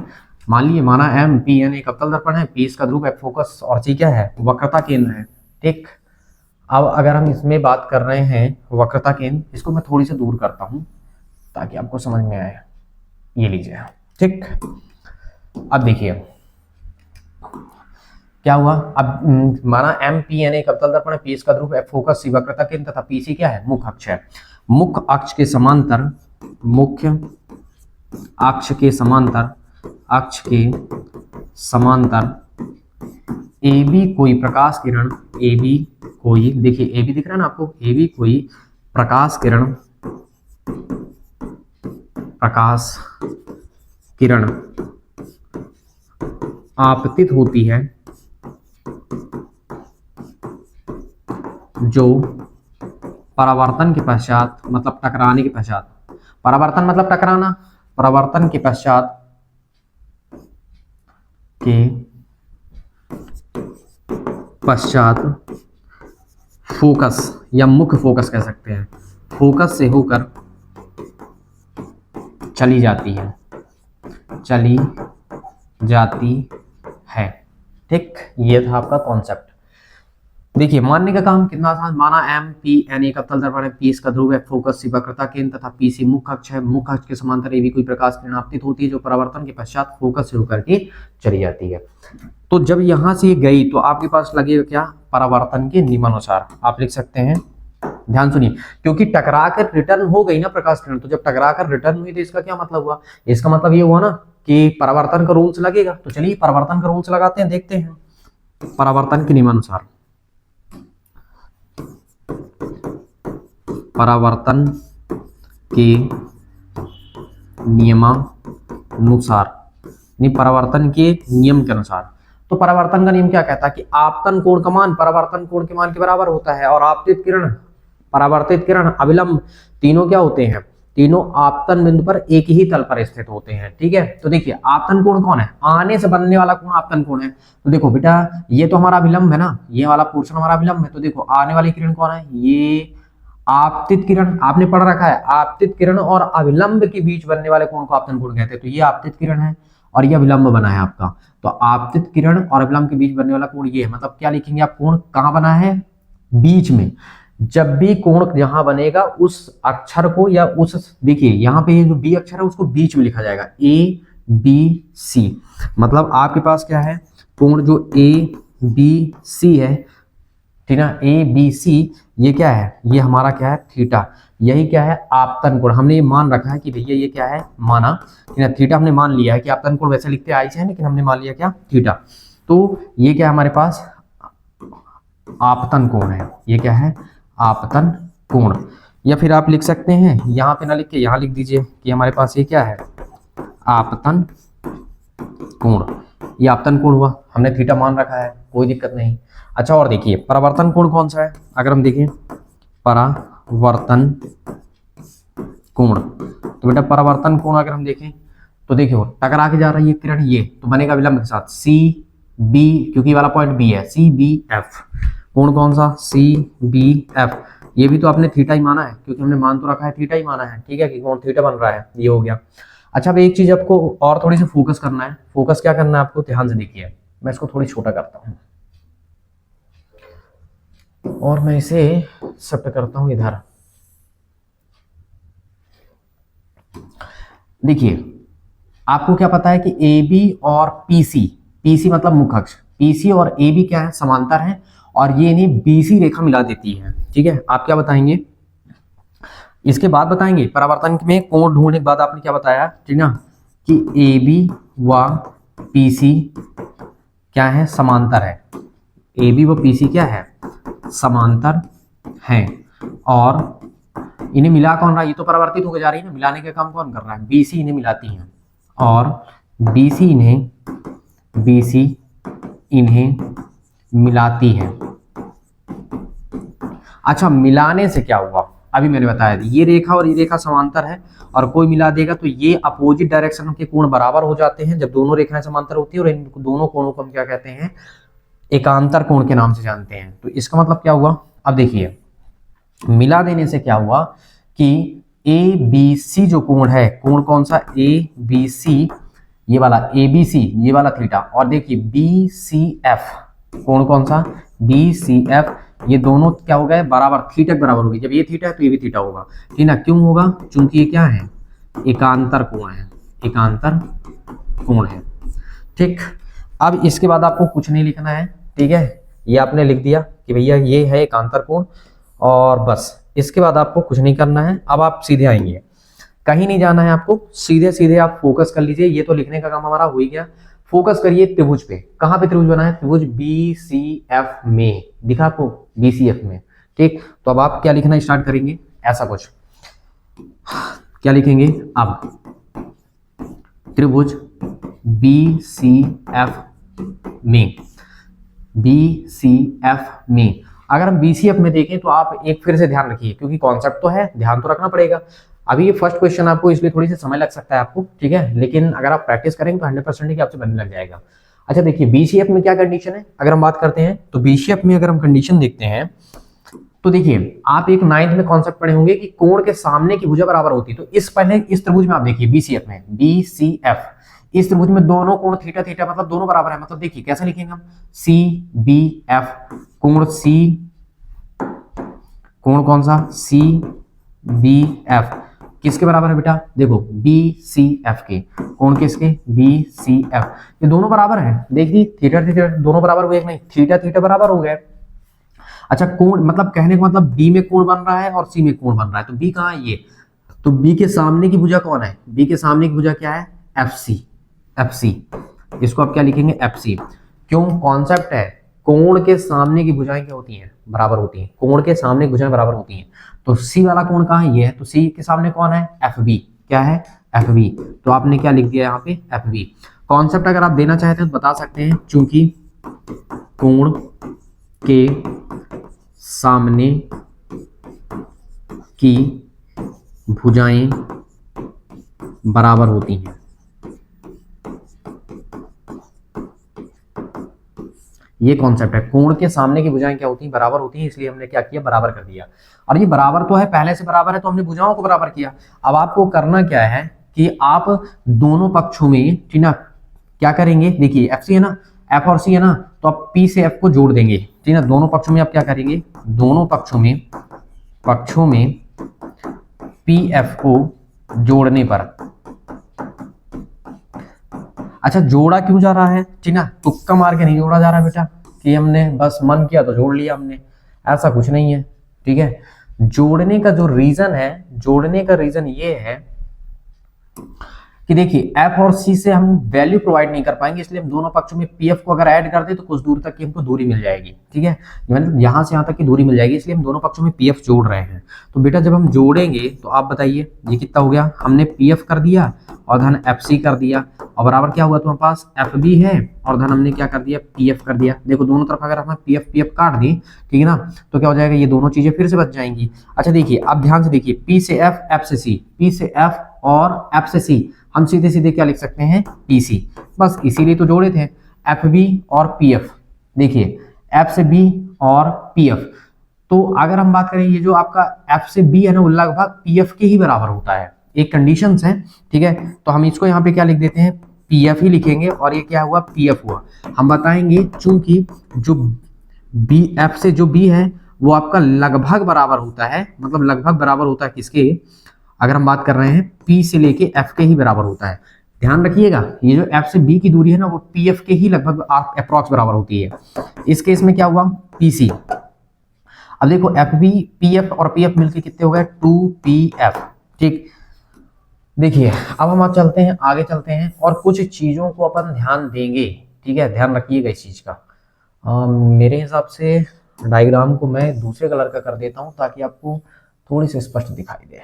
मान लीजिए माना एम पी एन एक अवतल दर्पण है, पी इसका ध्रुव, एफ फोकस और सी क्या है, वक्रता केंद्र है। ठीक, अब अगर हम इसमें बात कर रहे हैं वक्रता केंद्र, इसको मैं थोड़ी सी दूर करता हूं ताकि आपको समझ में आए, ये लीजिए। ठीक, अब देखिए क्या हुआ, अब माना एम पी एन एक अवतल दर्पण है, पी इसका ध्रुव, एफ फोकस, सी वक्रता केंद्र तथा पीसी क्या है, मुख्य अक्ष है। मुख्य अक्ष के समांतर, मुख्य अक्ष के समांतर, अक्ष के समांतर ए बी कोई प्रकाश किरण, ए बी कोई, देखिए ए बी दिख रहा है ना आपको, ए बी कोई प्रकाश किरण, प्रकाश किरण आपतित होती है जो परावर्तन के पश्चात, मतलब टकराने के पश्चात, परावर्तन मतलब टकराना, परावर्तन के पश्चात फोकस या मुख्य फोकस कह सकते हैं, फोकस से होकर चली जाती है, चली जाती है। ठीक, ये था आपका कॉन्सेप्ट। देखिए मानने का काम कितना आसान, माना एम पी एन एक अवतल दर्पण है, पी इसका ध्रुव है, फोकस सी वक्रता केंद्र तथा पी सी मुख्य अक्ष है। मुख्य अक्ष के समांतर ए बी कोई प्रकाश किरण आपतित होती है जो परावर्तन के पश्चात फोकस से होकर के चली जाती है। तो जब यहां से गई तो आपके पास लगेगा क्या, परावर्तन के नियमानुसार आप लिख सकते हैं। ध्यान सुनिए, क्योंकि टकरा कर रिटर्न हो गई ना प्रकाश किरण, तो जब टकरा कर रिटर्न हुई तो इसका क्या मतलब हुआ, इसका मतलब ये हुआ ना कि परावर्तन का रूल्स लगेगा। तो चलिए परावर्तन का रूल्स लगाते हैं, देखते हैं परावर्तन के नियमानुसार। परावर्तन के नियमानुसार, नहीं परावर्तन के नियम के अनुसार। तो परावर्तन का नियम क्या कहता है कि आपतन कोण का मान परावर्तन कोण के मान के बराबर होता है, और आपतित किरण, परावर्तित किरण, अविलंब, तीनों क्या होते हैं, तीनों आपतन बिंदु पर एक ही तल पर स्थित होते हैं। ठीक है, तो देखिए आपतन कोण कौन है, आने से बनने वाला कोण आपतन कोण है। तो देखो बेटा ये तो हमारा अभिलंब है ना, ये वाला पोर्शन हमारा अभिलंब है। तो देखो आने वाली किरण कौन है, ये आपतित किरण, आपने पढ़ रखा है आपतित किरण और अविलंब के बीच बनने वाले कोण को आपतन कोण कहते हैं। तो ये आपतित किरण है और ये अविलंब बना है आपका। तो आपतित किरण और अविलंब के बीच बनने वाला कोण ये है, मतलब क्या लिखेंगे आप, कोण कहां बना है, बीच में। जब भी कोण जहां बनेगा उस अक्षर को या उस, देखिए यहाँ पे ये जो बी अक्षर है उसको बीच में लिखा जाएगा, ए बी सी। मतलब आपके पास क्या है, कोण जो ए बी सी है, ठीक ना, ए बी सी, ये क्या है, ये हमारा क्या है, थीटा। यही क्या है, आपतन कोण। हमने ये मान रखा है कि भैया ये क्या है, माना, ठीक ना, थीटा हमने मान लिया है कि आपतन कोण वैसे लिखते आई से है, लेकिन हमने मान लिया क्या, थीटा। तो ये क्या है हमारे पास, आपतन कोण है, ये क्या है, आपतन कोण। या फिर आप लिख सकते हैं यहाँ पे ना लिख के यहाँ लिख दीजिए कि हमारे पास ये क्या है, आपतन कोण। ये आपतन कोण हुआ, हमने थीटा मान रखा है, कोई दिक्कत नहीं। अच्छा और देखिए परावर्तन कोण कौन सा है, अगर हम देखें परावर्तन कोण, तो बेटा परावर्तन कोण अगर हम देखें तो देखियो टकरा के जा रही है किरण, ये तो बनेगा विलंब के साथ सी बी, क्योंकि वाला पॉइंट बी है, सी बी एफ। कोण कौन सा, सी बी एफ। ये भी तो आपने थीटा ही माना है, क्योंकि हमने मान तो रखा है थीटा ही माना है। ठीक है कि कोण थीटा बन रहा है, ये हो गया। अच्छा अब एक चीज आपको और थोड़ी सी फोकस करना है। फोकस क्या करना है आपको, ध्यान से देखिए, मैं इसको थोड़ी छोटा करता हूँ। और मैं इसे शिफ्ट करता हूं इधर। देखिए आपको क्या पता है कि ए बी और पी सी, पी सी मतलब मुख्य अक्ष, पी सी और ए बी क्या है, समांतर है और ये इन्हें बी सी रेखा मिला देती है। ठीक है, आप क्या बताएंगे इसके बाद, बताएंगे परावर्तन में कोण ढूंढने के बाद आपने क्या बताया, ठीक ना, कि ए बी व पी सी क्या है, समांतर है। ए बी व पी सी क्या है, समांतर है। और इन्हें मिला कौन रहा है, ये तो परावर्तित होकर जा रही है ना, मिलाने का काम कौन कर रहा है, बी सी इन्हें मिलाती है और बी सी इन्हें मिलाती है। अच्छा, मिलाने से क्या हुआ, अभी मैंने बताया ये रेखा और ये रेखा समांतर है और कोई मिला देगा तो ये अपोजिट डायरेक्शन के कोण बराबर हो जाते हैं जब दोनों रेखाएं समांतर होती है, और इन दोनों कोणों को हम क्या कहते हैं, एकांतर कोण के नाम से जानते हैं। तो इसका मतलब क्या हुआ, अब देखिए मिला देने से क्या हुआ कि ए बी सी जो कोण है, कोण कौन सा, ए बी सी, ये वाला ए बी सी, ये वाला थीटा, और देखिए बी सी एफ, कोण कौन सा, बी सी एफ, ये दोनों क्या हो गए, बराबर, थीटा बराबर होगी। जब ये थीटा है तो ये भी थीटा होगा, ठीक ना, क्यों होगा, क्योंकि ये क्या है, एकांतर कोण है, एकांतर कोण है। ठीक, अब इसके बाद आपको कुछ नहीं लिखना है, ठीक है, ये आपने लिख दिया कि भैया ये है एकांतर कोण, और बस इसके बाद आपको कुछ नहीं करना है। अब आप सीधे आएंगे, कहीं नहीं जाना है आपको, सीधे सीधे आप फोकस कर लीजिए, ये तो लिखने का काम हमारा हो ही गया। फोकस करिए त्रिभुज पे, कहां पे त्रिभुज बना है, त्रिभुज बी सी एफ में, दिखा आपको, बी सी एफ में। ठीक, तो अब आप क्या लिखना स्टार्ट करेंगे, ऐसा कुछ क्या लिखेंगे, अब त्रिभुज बी सी एफ में, बी सी एफ में, अगर हम बीसीएफ में देखें तो आप एक फिर से ध्यान रखिए, क्योंकि कॉन्सेप्ट तो है, ध्यान तो रखना पड़ेगा। अभी ये फर्स्ट क्वेश्चन आपको, इसलिए थोड़ी सी समय लग सकता है आपको, ठीक है, लेकिन अगर आप प्रैक्टिस करेंगे तो 100% ही आपसे बनने लग जाएगा। अच्छा देखिए बीसीएफ में क्या कंडीशन है, अगर हम बात करते हैं तो बीसीएफ में अगर हम कंडीशन देखते हैं तो देखिए आप एक 9th में कॉन्सेप्ट पढ़े होंगे कि कोण के सामने की भुजा बराबर होती है। तो इस पहले इस त्रिभुज में आप देखिए बीसीएफ में, बीसीएफ, इस त्रिभुज में दोनों कोण थीटा थीटा मतलब दोनों बराबर है, मतलब देखिए कैसे लिखेंगे हम, सी बी एफ, कोण सी, कोण कौन सा, सी बी एफ किसके बराबर है बेटा, देखो बी सी एफ के, कोण किसके, बी सी एफ, ये दोनों बराबर है, देखिए थीटा थीटा दोनों बराबर हुए, नहीं थीटा थीटा बराबर हो गए। अच्छा कोण मतलब कहने का मतलब बी में कोण बन रहा है और सी में कोण बन रहा है, तो बी कहाँ है, ये, तो बी के सामने की भुजा कौन है, बी के सामने की भुजा क्या है, एफ सी, एफ सी, इसको आप क्या लिखेंगे, एफ सी, क्यों, कॉन्सेप्ट है कोण के सामने की भुजाएं क्या होती हैं, बराबर होती हैं, कोण के सामने भुजाएं बराबर होती हैं। तो सी वाला कोण कहाँ है, ये है, तो सी के सामने कौन है, एफ बी, क्या है, एफ बी, तो आपने क्या लिख दिया यहाँ पे, एफ बी। कॉन्सेप्ट अगर आप देना चाहते हैं तो बता सकते हैं, चूंकि कोण के सामने की भुजाएं बराबर होती हैं, ये कॉन्सेप्ट है, कोण के सामने की भुजाएं क्या होती हैं, बराबर होती हैं, इसलिए हमने क्या किया, बराबर कर दिया। और ये बराबर तो है, पहले से बराबर है तो हमने भुजाओं को बराबर किया। अब आपको करना क्या है कि आप दोनों पक्षों में, ठीक ना, क्या करेंगे, देखिए एफ सी है ना, एफ और सी है ना, तो आप पी से एफ को जोड़ देंगे, ठीक ना, दोनों पक्षों में आप क्या करेंगे, दोनों पक्षों में पी एफ को जोड़ने पर, अच्छा जोड़ा क्यों जा रहा है, ठीक ना, तुक्का मार के नहीं जोड़ा जा रहा बेटा कि हमने बस मन किया तो जोड़ लिया हमने, ऐसा कुछ नहीं है, ठीक है। जोड़ने का जो रीजन है, जोड़ने का रीजन ये है कि देखिए एफ और सी से हम वैल्यू प्रोवाइड नहीं कर पाएंगे, इसलिए हम दोनों पक्षों में पी एफ को अगर ऐड कर दे तो कुछ दूर तक की हमको दूरी मिल जाएगी, ठीक है, मतलब यहां से यहां तक की दूरी मिल जाएगी, इसलिए हम दोनों पक्षों में पी एफ जोड़ रहे हैं। तो बेटा जब हम जोड़ेंगे तो आप बताइए ये कितना हो गया, हमने पी एफ कर दिया और धन एफ सी कर दिया, और बराबर क्या हुआ, तुम्हारे पास एफ बी है और धन हमने क्या कर दिया, पी एफ कर दिया। देखो दोनों तरफ अगर हमें पी एफ काट दी, ठीक है ना, तो क्या हो जाएगा, ये दोनों चीजें फिर से बच जाएंगी। अच्छा देखिए अब ध्यान से देखिए, पी से एफ, एफ से सी, पी से एफ और एफ से सी, हम सीधे सीधे क्या लिख सकते हैं, पीसी, बस इसीलिए तो जोड़े थे, एफ बी और पी एफ, देखिए एफ से बी और पी एफ, तो अगर हम बात करें ये जो आपका एफ से बी है ना, वो लगभग पी एफ के ही बराबर होता है, एक कंडीशंस है, ठीक है, तो हम इसको यहाँ पे क्या लिख देते हैं, पी एफ ही लिखेंगे, और ये क्या हुआ, पी एफ हुआ। हम बताएंगे चूंकि जो बी एफ से जो बी है वो आपका लगभग बराबर होता है, मतलब लगभग बराबर होता है किसके, अगर हम बात कर रहे हैं P से लेके F के ही बराबर होता है। ध्यान रखिएगा ये जो F से B की दूरी है ना वो PF के ही लगभग अप्रॉक्स बराबर होती है। इस केस में क्या हुआ PC। अब देखो FB PF और PF मिलके कितने हो गए 2PF। ठीक, देखिए अब हम आप चलते हैं आगे चलते हैं और कुछ चीजों को अपन ध्यान देंगे। ठीक है, ध्यान रखिएगा इस चीज का। मेरे हिसाब से डायग्राम को मैं दूसरे कलर का कर देता हूं ताकि आपको थोड़ी सी स्पष्ट दिखाई दे।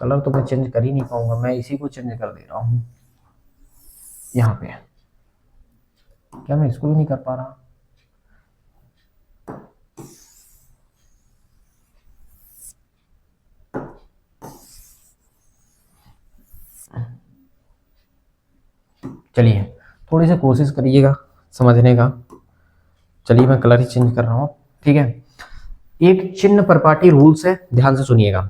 कलर तो मैं चेंज कर ही नहीं पाऊंगा, मैं इसी को चेंज कर दे रहा हूं यहाँ पे। क्या मैं इसको भी नहीं कर पा रहा? चलिए थोड़ी सी कोशिश करिएगा समझने का। चलिए मैं कलर ही चेंज कर रहा हूँ। ठीक है, एक चिन्ह परपाटी रूल्स है, ध्यान से सुनिएगा।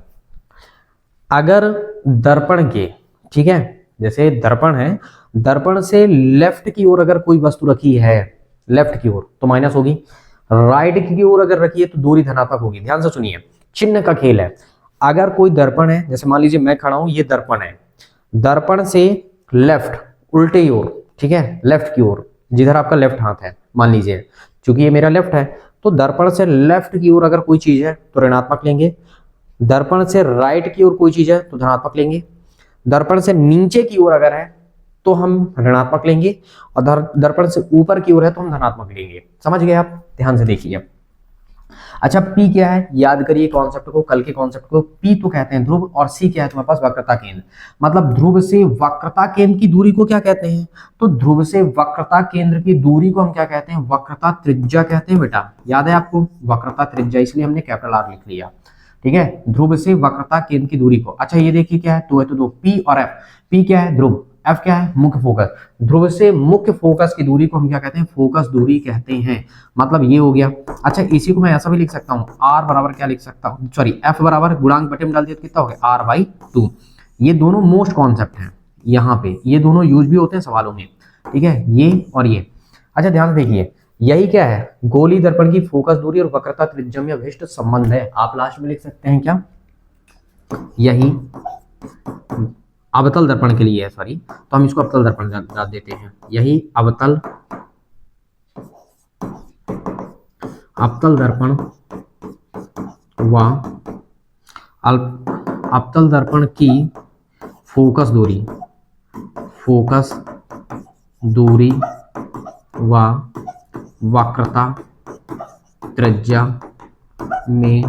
अगर दर्पण के, ठीक है, जैसे दर्पण है, दर्पण से लेफ्ट की ओर अगर कोई वस्तु रखी है लेफ्ट की ओर तो माइनस होगी, राइट की ओर अगर रखी है तो दूरी धनात्मक होगी। ध्यान से सुनिए, चिन्ह का खेल है। अगर कोई दर्पण है, जैसे मान लीजिए मैं खड़ा हूं, ये दर्पण है, दर्पण से लेफ्ट उल्टे ओर, ठीक है, लेफ्ट की ओर, जिधर आपका लेफ्ट हाथ है मान लीजिए, क्योंकि ये मेरा लेफ्ट है, तो दर्पण से लेफ्ट की ओर अगर कोई चीज है तो ऋणात्मक लेंगे, दर्पण से राइट की ओर कोई चीज है तो धनात्मक लेंगे, दर्पण से नीचे की ओर अगर है तो हम ऋणात्मक लेंगे, और दर्पण से ऊपर की ओर है तो हम धनात्मक लेंगे। समझ गए आप? ध्यान से देखिए। अच्छा P क्या है, याद करिए कॉन्सेप्ट को, कल के कॉन्सेप्ट को। P तो कहते हैं ध्रुव और C क्या है तुम्हारे पास वक्रता केंद्र। मतलब ध्रुव से वक्रता केंद्र की दूरी को क्या कहते हैं, तो ध्रुव से वक्रता केंद्र की दूरी को हम क्या कहते हैं, वक्रता त्रिज्या कहते हैं बेटा। याद है आपको वक्रता त्रिज्या, इसलिए हमने कैपिटल R लिख लिया। ठीक है, ध्रुव से वक्रता केंद्र की दूरी को। अच्छा ये देखिए क्या है, तो है तो दो P और F। P क्या है ध्रुव, F क्या है मुख्य फोकस। ध्रुव से मुख्य फोकस की दूरी को हम क्या कहते हैं, फोकस दूरी कहते हैं। मतलब ये हो गया। अच्छा इसी को मैं ऐसा भी लिख सकता हूँ, R बराबर क्या लिख सकता हूँ, सॉरी F बराबर गुणांक बटे में डाल दिया तो कितना हो गया R/2। ये दोनों मोस्ट कॉन्सेप्ट हैं यहाँ पे, ये दोनों यूज भी होते हैं सवालों में। ठीक है, ये और ये। अच्छा ध्यान से देखिए, यही क्या है, गोली दर्पण की फोकस दूरी और वक्रता त्रिज्या में अभिष्ट संबंध है। आप लास्ट में लिख सकते हैं क्या, यही अवतल दर्पण के लिए है, सॉरी, तो हम इसको अवतल दर्पण डाल देते हैं। यही अवतल दर्पण व अवतल दर्पण की फोकस दूरी व वक्रता त्रिज्या में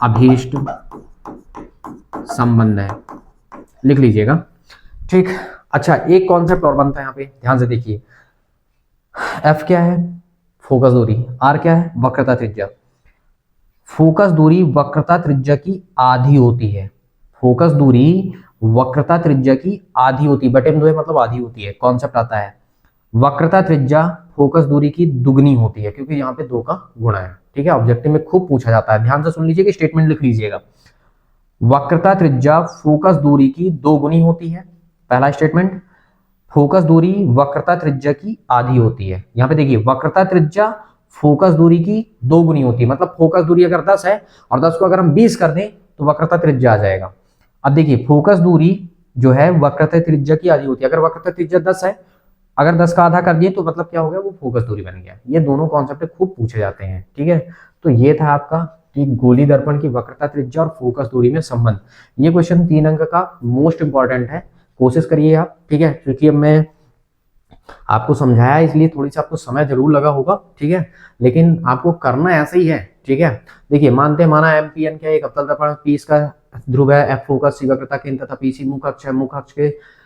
अभीष्ट संबंध है, लिख लीजिएगा। ठीक, अच्छा एक कॉन्सेप्ट और बनता है यहाँ पे, ध्यान से देखिए। F क्या है, फोकस दूरी, R क्या है, वक्रता त्रिज्या। फोकस दूरी वक्रता त्रिज्या की आधी होती है, फोकस दूरी वक्रता त्रिज्या की आधी होती है, बटे में 2 है मतलब आधी होती है। कॉन्सेप्ट आता है वक्रता त्रिज्या फोकस दूरी की दुगनी होती है, क्योंकि यहाँ पे 2 का गुणा है। ठीक है, ऑब्जेक्टिव में खूब पूछा जाता है, ध्यान से सुन लीजिए कि स्टेटमेंट लिख लीजिएगा। वक्रता त्रिज्या फोकस दूरी की 2 गुनी होती है, पहला स्टेटमेंट। फोकस दूरी वक्रता त्रिज्या की आधी होती है। यहाँ पे देखिए वक्रता त्रिज्या फोकस दूरी की 2 गुनी होती है, मतलब फोकस दूरी अगर 10 है और 10 को अगर हम 20 कर दें तो वक्रता त्रिज्या आ जाएगा। अब देखिए फोकस दूरी जो है वक्रता त्रिज्या की आधी होती है, अगर वक्रता त्रिज्या 10 है, अगर 10 का आधा कर दिए तो मतलब क्या हो गया, वो फोकस दूरी बन गया। ये दोनों कॉन्सेप्ट खूब पूछे जाते हैं। ठीक है, तो ये था आपका कि गोली दर्पण की वक्रता त्रिज्या और फोकस दूरी में संबंध। ये क्वेश्चन 3 अंक का मोस्ट इंपॉर्टेंट है, कोशिश करिए आप। ठीक है, क्योंकि अब मैं आपको समझाया इसलिए थोड़ी सी आपको समय जरूर लगा होगा। ठीक है, लेकिन आपको करना ऐसा ही है। ठीक है, देखिए माना एमपीएन क्या है, एक अवतल दर्पण, पी इसका ध्रुव है, एफ फोकस, सी वक्रता केंद्र तथा पीसी मुख्य अक्ष है। मुख्य अक्ष के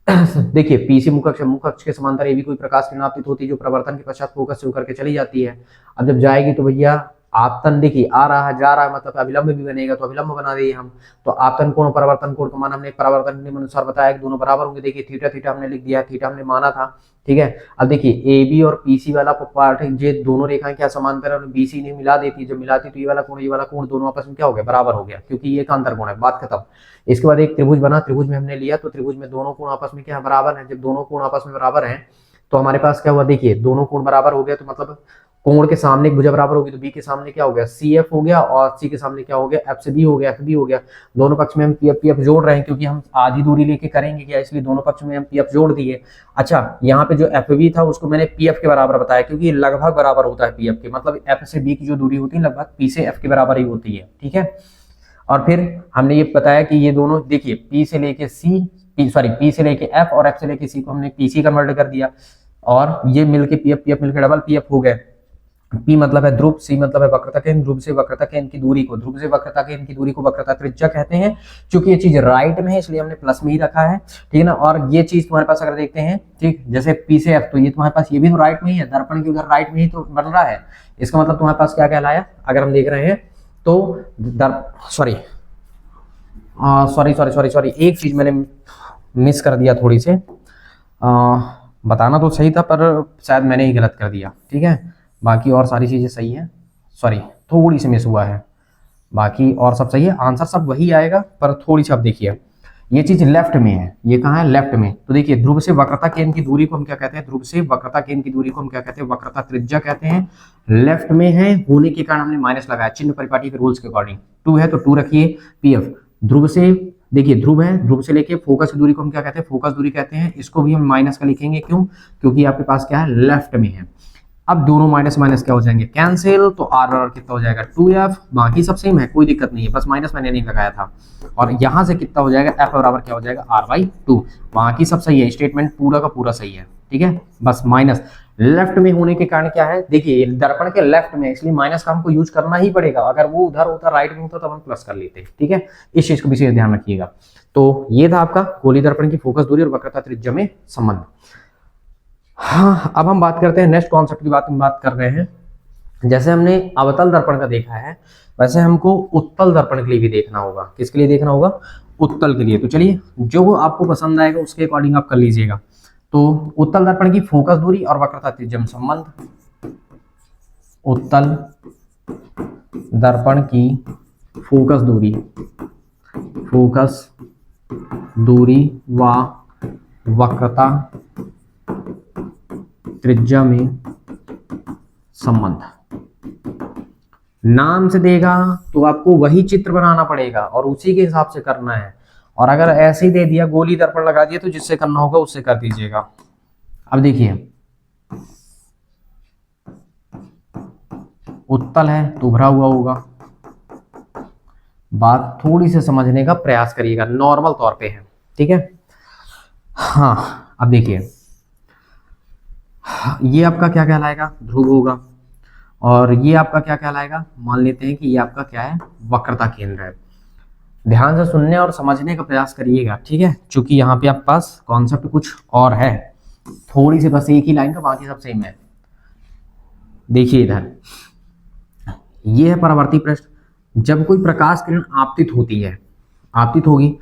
देखिए पीसी मुख्य अक्ष के समांतर ये भी कोई प्रकाश किरण आपतित होती है जो प्रवर्तन के पश्चात फोकस से होकर के चली जाती है। अब जब जाएगी तो भैया आपतन देखिए आ रहा है जा रहा है, मतलब अभिलंब भी बनेगा, तो अभिलंब बना दिए हम। तो आपतन कोण परावर्तन कोण का मान हमने परावर्तन नियम अनुसार बताया कि दोनों बराबर होंगे। देखिए थीटा थीटा हमने लिख दिया, थीटा हमने माना था। ठीक है, अब देखिए ए बी और पीसी वाला पार्ट, ये दोनों रेखाएं क्या समांतर है, बीसी ने मिला देती है, जब मिलाती तो ये वाला कोण दोनों आपस में क्या हो गया, बराबर हो गया, क्योंकि ये कांतर कोण है, बात खत्म। इसके बाद एक त्रिभुज बना, त्रिभुज में हमने लिया तो त्रिभुज में दोनों कोण आपस में क्या बराबर है। जब दोनों कोण आपस में बराबर हैं तो हमारे पास क्या हुआ, देखिए दोनों कोण बराबर हो गए तो मतलब कोण के सामने एक भुजा बराबर होगी तो बी के सामने क्या हो गया, सी एफ हो गया, और सी के सामने क्या हो गया, एफ से बी हो गया, एफ बी हो गया। दोनों पक्ष में हम पी एफ जोड़ रहे हैं क्योंकि हम आधी दूरी लेके करेंगे क्या, इसलिए दोनों पक्ष में हम पी एफ जोड़ दिए। अच्छा, यहाँ पे जो एफ बी था उसको मैंने पी एफ के बराबर बताया क्योंकि लगभग बराबर होता है पी एफ के, मतलब एफ से बी की जो दूरी होती है लगभग पी से एफ के बराबर ही होती है, ठीक है। और फिर हमने ये बताया कि ये दोनों देखिए पी से लेके सी, पी से लेके एफ और एफ से लेके सी को हमने पी सी कन्वर्ट कर दिया, और ये मिलके पी एफ मिलके डबल पी एफ हो गए। पी मतलब है ध्रुव, सी मतलब है वक्रता केंद्र, ध्रुव से वक्रता केंद्र की दूरी को, ध्रुव से वक्रता केंद्र की दूरी को वक्रता त्रिज्या कहते हैं। क्योंकि ये चीज राइट में है इसलिए हमने प्लस में ही रखा है, ठीक है ना। और ये चीज तुम्हारे पास अगर देखते हैं, ठीक, जैसे पी से एफ, तो ये तुम्हारे पास ये भी तो राइट में ही है, दर्पण के उधर राइट में ही तो बन रहा है। इसका मतलब तुम्हारे पास क्या कहलाया, अगर हम देख रहे हैं तो सॉरी एक चीज मैंने मिस कर दिया थोड़ी से, बताना तो सही था पर शायद मैंने ही गलत कर दिया, ठीक है। बाकी और सारी चीजें सही है, सॉरी थोड़ी सी मिस हुआ है, बाकी और सब सही है, आंसर सब वही आएगा, पर थोड़ी सी आप देखिए ये चीज लेफ्ट में है, ये कहाँ है, लेफ्ट में। तो देखिए ध्रुव से वक्रता केंद्र की दूरी को हम क्या कहते हैं, ध्रुव से वक्रता केंद्र की दूरी को हम क्या कहते हैं, वक्रता त्रिज्या कहते हैं। लेफ्ट में है होने के कारण हमने माइनस लगाया, चिन्ह परिपाटी के रूल्स के अकॉर्डिंग। 2 है तो 2 रखिए, पी एफ ध्रुव से, देखिए ध्रुव है, ध्रुव से लेके फोकस की दूरी को हम क्या कहते हैं, फोकस दूरी कहते हैं। इसको भी हम माइनस का लिखेंगे, क्यों, क्योंकि आपके पास क्या है, लेफ्ट में है। अब दोनों माइनस माइनस क्या हो जाएंगे, कैंसिल, तो आर बराबर कितना हो जाएगा, 2f। बाकी सब सेम है, कोई दिक्कत नहीं है, बस माइनस मैंने नहीं लगाया था। और यहां से कितना हो जाएगा, f बराबर क्या हो जाएगा, r/2। बाकी सब सही है, स्टेटमेंट पूरा का पूरा सही है, ठीक है। बस माइनस लेफ्ट में होने के कारण क्या है, देखिए दर्पण के लेफ्ट में, इसलिए माइनस का हमको यूज करना ही पड़ेगा। अगर वो उधर होता, राइट में होता, तब हम प्लस कर लेते, ठीक है। इस चीज को विशेष ध्यान रखिएगा। तो ये था आपका गोली दर्पण की फोकस दूरी और वक्रता त्रिज्या में संबंध। हाँ, अब हम बात करते हैं नेक्स्ट कॉन्सेप्ट की बात कर रहे हैं। जैसे हमने अवतल दर्पण का देखा है, वैसे हमको उत्तल दर्पण के लिए भी देखना होगा। किसके लिए देखना होगा, उत्तल के लिए। तो चलिए जो आपको पसंद आएगा उसके अकॉर्डिंग आप कर लीजिएगा। तो उत्तल दर्पण की फोकस दूरी और वक्रता त्रिज्या में संबंध। उत्तल दर्पण की फोकस दूरी व वक्रता त्रिज्या में संबंध। नाम से देगा तो आपको वही चित्र बनाना पड़ेगा और उसी के हिसाब से करना है। और अगर ऐसे ही दे दिया, गोली दर्पण लगा दिया, तो जिससे करना होगा उससे कर दीजिएगा। अब देखिए उत्तल है तो उभरा हुआ होगा, बात थोड़ी से समझने का प्रयास करिएगा, नॉर्मल तौर पे है, ठीक है। हाँ, अब देखिए ये आपका क्या कहलाएगा, ध्रुव होगा, और ये आपका क्या कहलाएगा, मान लेते हैं कि ये आपका क्या है, वक्रता केंद्र है। ध्यान से सुनने और समझने का प्रयास करिएगा, ठीक है, क्योंकि यहाँ पे आपके पास कॉन्सेप्ट कुछ और है, थोड़ी सी बस एक ही लाइन का, बाकी सब सेम है। देखिए इधर ये है परावर्ती पृष्ठ। जब कोई प्रकाश किरण आपतित होती है, आपतित होगी,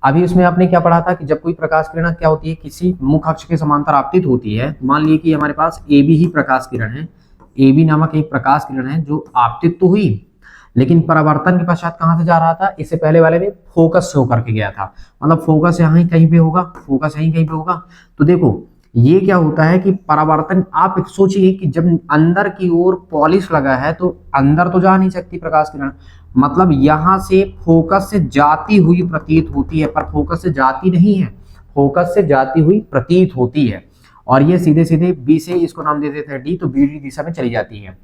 अभी उसमें आपने क्या पढ़ा था कि जब कोई प्रकाश किरण क्या होती है, किसी मुख्य अक्ष के समांतर आपतित होती है। मान लीजिए कि हमारे पास AB ही प्रकाश किरण है, AB नामक एक प्रकाश किरण है जो आपतित तो हुई, लेकिन परावर्तन के पश्चात कहां से जा रहा था, इससे पहले वाले में फोकस से होकर के गया था, मतलब फोकस यहाँ ही कहीं पे होगा, फोकस यहीं कहीं पे होगा। तो देखो ये क्या होता है कि परावर्तन, आप सोचिए कि जब अंदर की ओर पॉलिश लगा है तो अंदर तो जा नहीं सकती प्रकाश किरण, मतलब यहां से फोकस से जाती हुई प्रतीत होती है, पर फोकस से जाती नहीं है, फोकस से जाती हुई प्रतीत होती है। और ये सीधे सीधे बी से, इसको नाम दे देते हैं डी, तो बी डी दिशा में चली जाती है।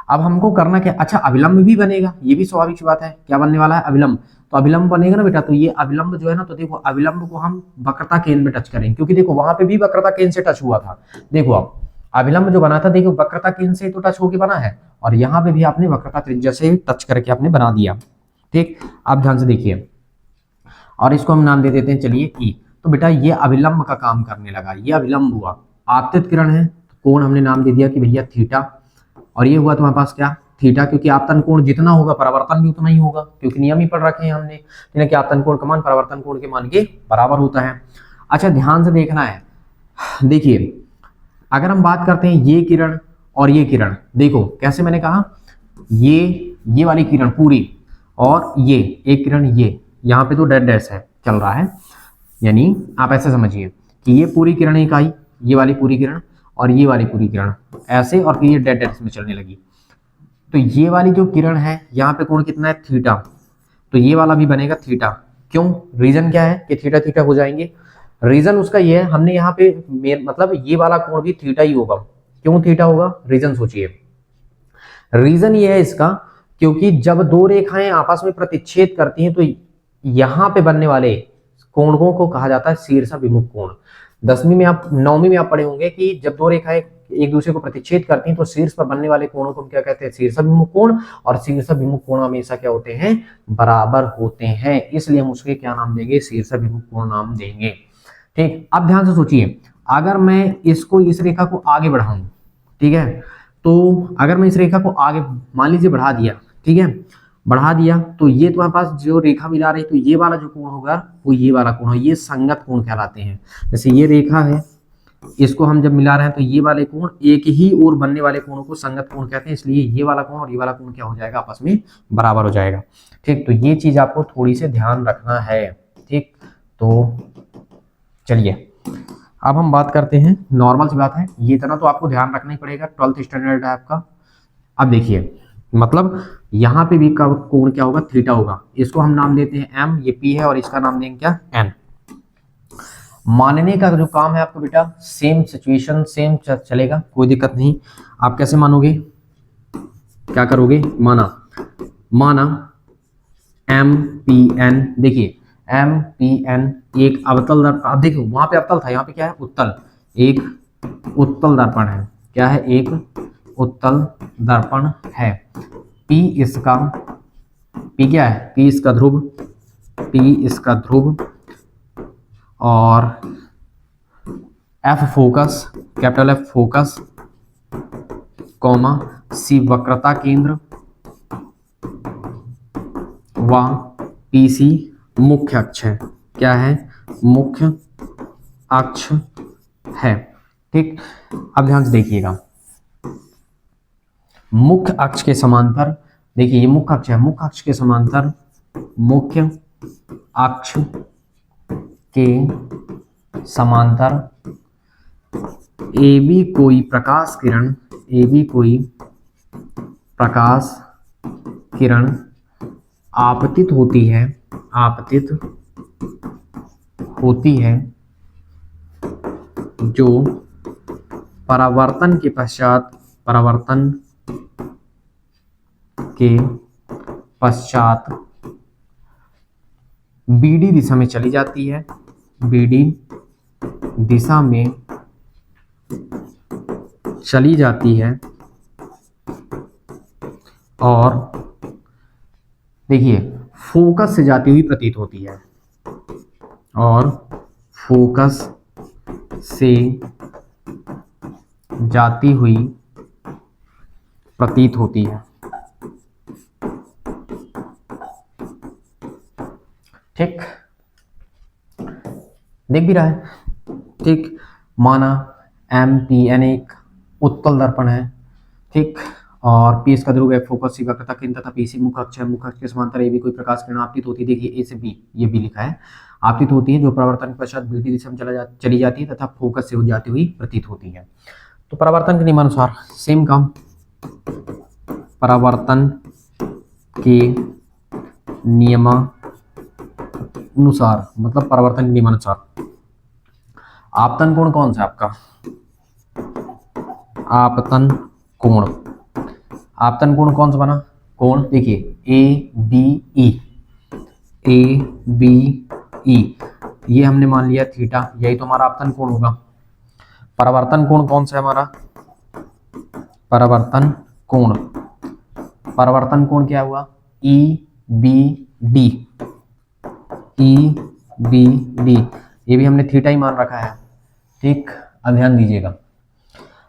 अब हमको करना क्या, अच्छा अभिलंब भी बनेगा, ये भी स्वाभाविक सी बात है। क्या बनने वाला है, अभिलंब। तो अभिलंब बनेगा ना बेटा, तो ये अभिलंब जो है ना, तो देखो अभिलंब को हम वक्रता केंद्र में टच करेंगे, क्योंकि देखो वहां पे भी वक्रता केंद्र से टच हुआ था। देखो अब अभिलंब जो बना था, देखो वक्रता केंद्र से तो टच होके बना है, और यहाँ पे भी आपने वक्रता त्रिज्या से टच करके आपने बना दिया, ठीक। आप ध्यान से देखिए, और इसको हम नाम दे देते हैं चलिए ई। तो बेटा ये अभिलंब का काम करने लगा, ये अभिलंब हुआ, आपतित किरण है, तो कोण हमने नाम दे दिया कि भैया थीटा, और ये हुआ तुम्हारे पास क्या, थीटा, क्योंकि आपतन कोण जितना होगा परावर्तन भी उतना ही होगा, क्योंकि नियम ही पढ़ रखे हैं हमने कि आपतन कोण का मान परावर्तन कोण के मान के बराबर होता है। अच्छा ध्यान से देखना है, देखिए अगर हम बात करते हैं ये किरण और ये किरण, देखो कैसे मैंने कहा, ये वाली किरण पूरी, और ये एक किरण, ये यहाँ पे तो डेड डैश है चल रहा है, यानी आप ऐसे समझिए कि ये पूरी किरण एक आई, ये वाली पूरी किरण और ये वाली पूरी किरण, ऐसे और फिर ये डेड एक्सिस में चलने लगी। तो ये वाली जो किरण है यहाँ पे कोण कितना है थीटा, तो ये वाला भी बनेगा थीटा। क्यों, रीजन क्या है कि थीटा थीटा हो जाएंगे? रीजन उसका ये है, हमने यहाँ पे मतलब ये वाला कोण भी थीटा ही होगा। क्यों थीटा होगा, रीजन सोचिए। रीजन ये है इसका, क्योंकि जब दो रेखाएं आपस में प्रतिच्छेद करती हैं तो यहाँ पे बनने वाले कोणों को कहा जाता है शीर्षाभिमुख कोण। 10वीं में आप 9वीं में आप पढ़े होंगे कि जब दो रेखाएं एक दूसरे को प्रतिच्छेद करती हैं तो शीर्ष पर बनने वाले कोणों को क्या कहते हैं, शीर्षाभिमुख कोण। और शीर्षाभिमुख कोण हमेशा क्या होते हैं, बराबर होते हैं, इसलिए हम उसके क्या नाम देंगे, शीर्षाभिमुख कोण नाम देंगे। ठीक, अब ध्यान से सोचिए, अगर मैं इसको इस रेखा को आगे बढ़ाऊं, ठीक है, तो अगर मैं इस रेखा को आगे मान लीजिए बढ़ा दिया, ठीक है, बढ़ा दिया, तो ये तुम्हारे पास जो रेखा मिला रही, तो ये वाला जो कोण होगा वो ये वाला कोण, ये संगत कोण कहलाते हैं। जैसे ये रेखा है, इसको हम जब मिला रहे हैं तो ये वाले कोण एक ही ओर बनने वाले कोणों को संगत कोण कहते हैं, इसलिए ये वाला कोण और ये वाला कोण क्या हो जाएगा, आपस में बराबर हो जाएगा। ठीक, तो ये चीज आपको थोड़ी सी ध्यान रखना है। ठीक, तो चलिए अब हम बात करते हैं, नॉर्मल सी बात है, ये इतना तो आपको ध्यान रखना ही पड़ेगा, 12th स्टैंडर्ड है आपका। अब देखिए, मतलब यहाँ पे भी कोण क्या होगा, थीटा होगा। इसको हम नाम देते हैं m, ये p है, और इसका नाम देंगे क्या, n। मानने का जो काम है आपको बेटा, सेम सिचुएशन सेम चलेगा, कोई दिक्कत नहीं। आप कैसे मानोगे, क्या करोगे, माना m p n, देखिए m p n एक अवतल दर्पण, अब देखो वहां पे अवतल था, यहाँ पे क्या है, उत्तल, एक उत्तल दर्पण है। क्या है, एक उत्तल दर्पण है। P इसका, P क्या है, P इसका ध्रुव, P इसका ध्रुव, और F focus, capital F focus, comma C वक्रता केंद्र, व PC मुख्य अक्ष है। क्या है, मुख्य अक्ष है। ठीक, अब ध्यान से देखिएगा, मुख्य अक्ष के समांतर, देखिए ये मुख्य अक्ष है, मुख्य अक्ष के समांतर, मुख्य अक्ष के समांतर AB कोई प्रकाश किरण, AB कोई प्रकाश किरण आपतित होती है, आपतित होती है, जो परावर्तन के पश्चात, परावर्तन के पश्चात BD दिशा में चली जाती है, BD दिशा में चली जाती है, और देखिए फोकस से जाती हुई प्रतीत होती है, और फोकस से जाती हुई प्रतीत होती है। ठीक, देख भी रहा है। ठीक, माना MPN एक उत्तल दर्पण है, ठीक, और P इसका ध्रुव है, फोकस सी वक्रता केंद्र तथा PC मुख्य अक्ष है, मुख्य अक्ष के समांतर AB कोई प्रकाश किरण आपतित होती है। देखिए A से B, ये B लिखा है, आपतित होती है, जो परावर्तन के पश्चात BD दिशा में चली जाती है तथा फोकस से हो जाती हुई प्रतीत होती है। तो परावर्तन के नियमानुसार सेम काम, परावर्तन के नियमानुसार, मतलब परावर्तन के नियमानुसार आपतन कोण कौन सा आपका, आपतन कोण, आपतन कोण कौन सा बना, कोण देखिए ABE, ABE, ये हमने मान लिया थीटा, यही तो हमारा आपतन कोण होगा। परावर्तन कोण कौन सा है हमारा, परावर्तन कोण, परावर्तन कोण क्या हुआ, EBD, EBD, ये भी हमने थीटा ही मान रखा है। ठीक, अब ध्यान दीजिएगा।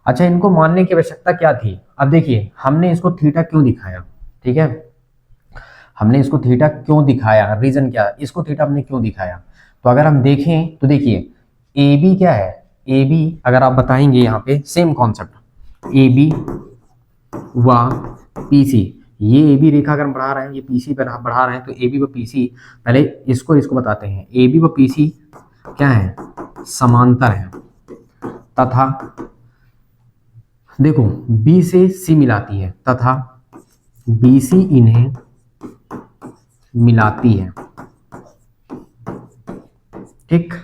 अच्छा, इनको मानने की आवश्यकता क्या थी, अब देखिए हमने इसको थीटा क्यों दिखाया, ठीक है, हमने इसको थीटा क्यों दिखाया, रीजन क्या, इसको थीटा हमने क्यों दिखाया, तो अगर हम देखें तो देखिए AB क्या है, AB अगर आप बताएंगे यहाँ पे सेम कॉन्सेप्ट, AB व PC, ये AB रेखा अगर हम बढ़ा रहे हैं, ये PC पर बढ़ा रहे हैं, तो AB व PC, पहले इसको बताते हैं, AB व PC क्या है, समांतर है, तथा देखो बी से सी मिलाती है तथा बी सी इन्हें मिलाती है, ठीक।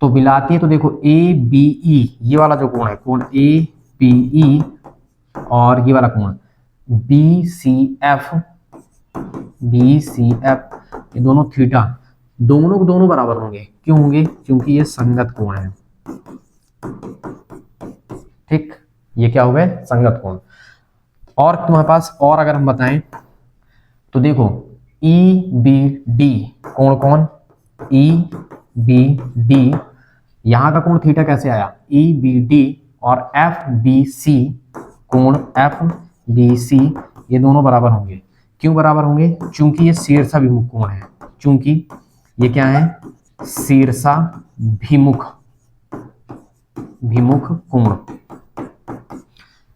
तो मिलाती है तो देखो ए बी ई, ये वाला जो कोण है, कोण ए बी ई, और ये वाला कोण B C F, B C F, ये दोनों थीटा, दोनों को दोनों बराबर होंगे। क्यों होंगे? क्योंकि ये संगत कोण है, ठीक। ये क्या हो गए? संगत कोण। और तुम्हारे पास और अगर हम बताएं तो देखो ई बी डी कोण, कौन? ई बी डी, यहां का कोण थीटा कैसे आया? ई बी डी, और एफ बी सी, कोण एफ बी सी, ये दोनों बराबर होंगे। क्यों बराबर होंगे? क्योंकि ये शीर्षाभिमुख कोण है, क्योंकि ये क्या है? शीर्षाभिमुख कोण।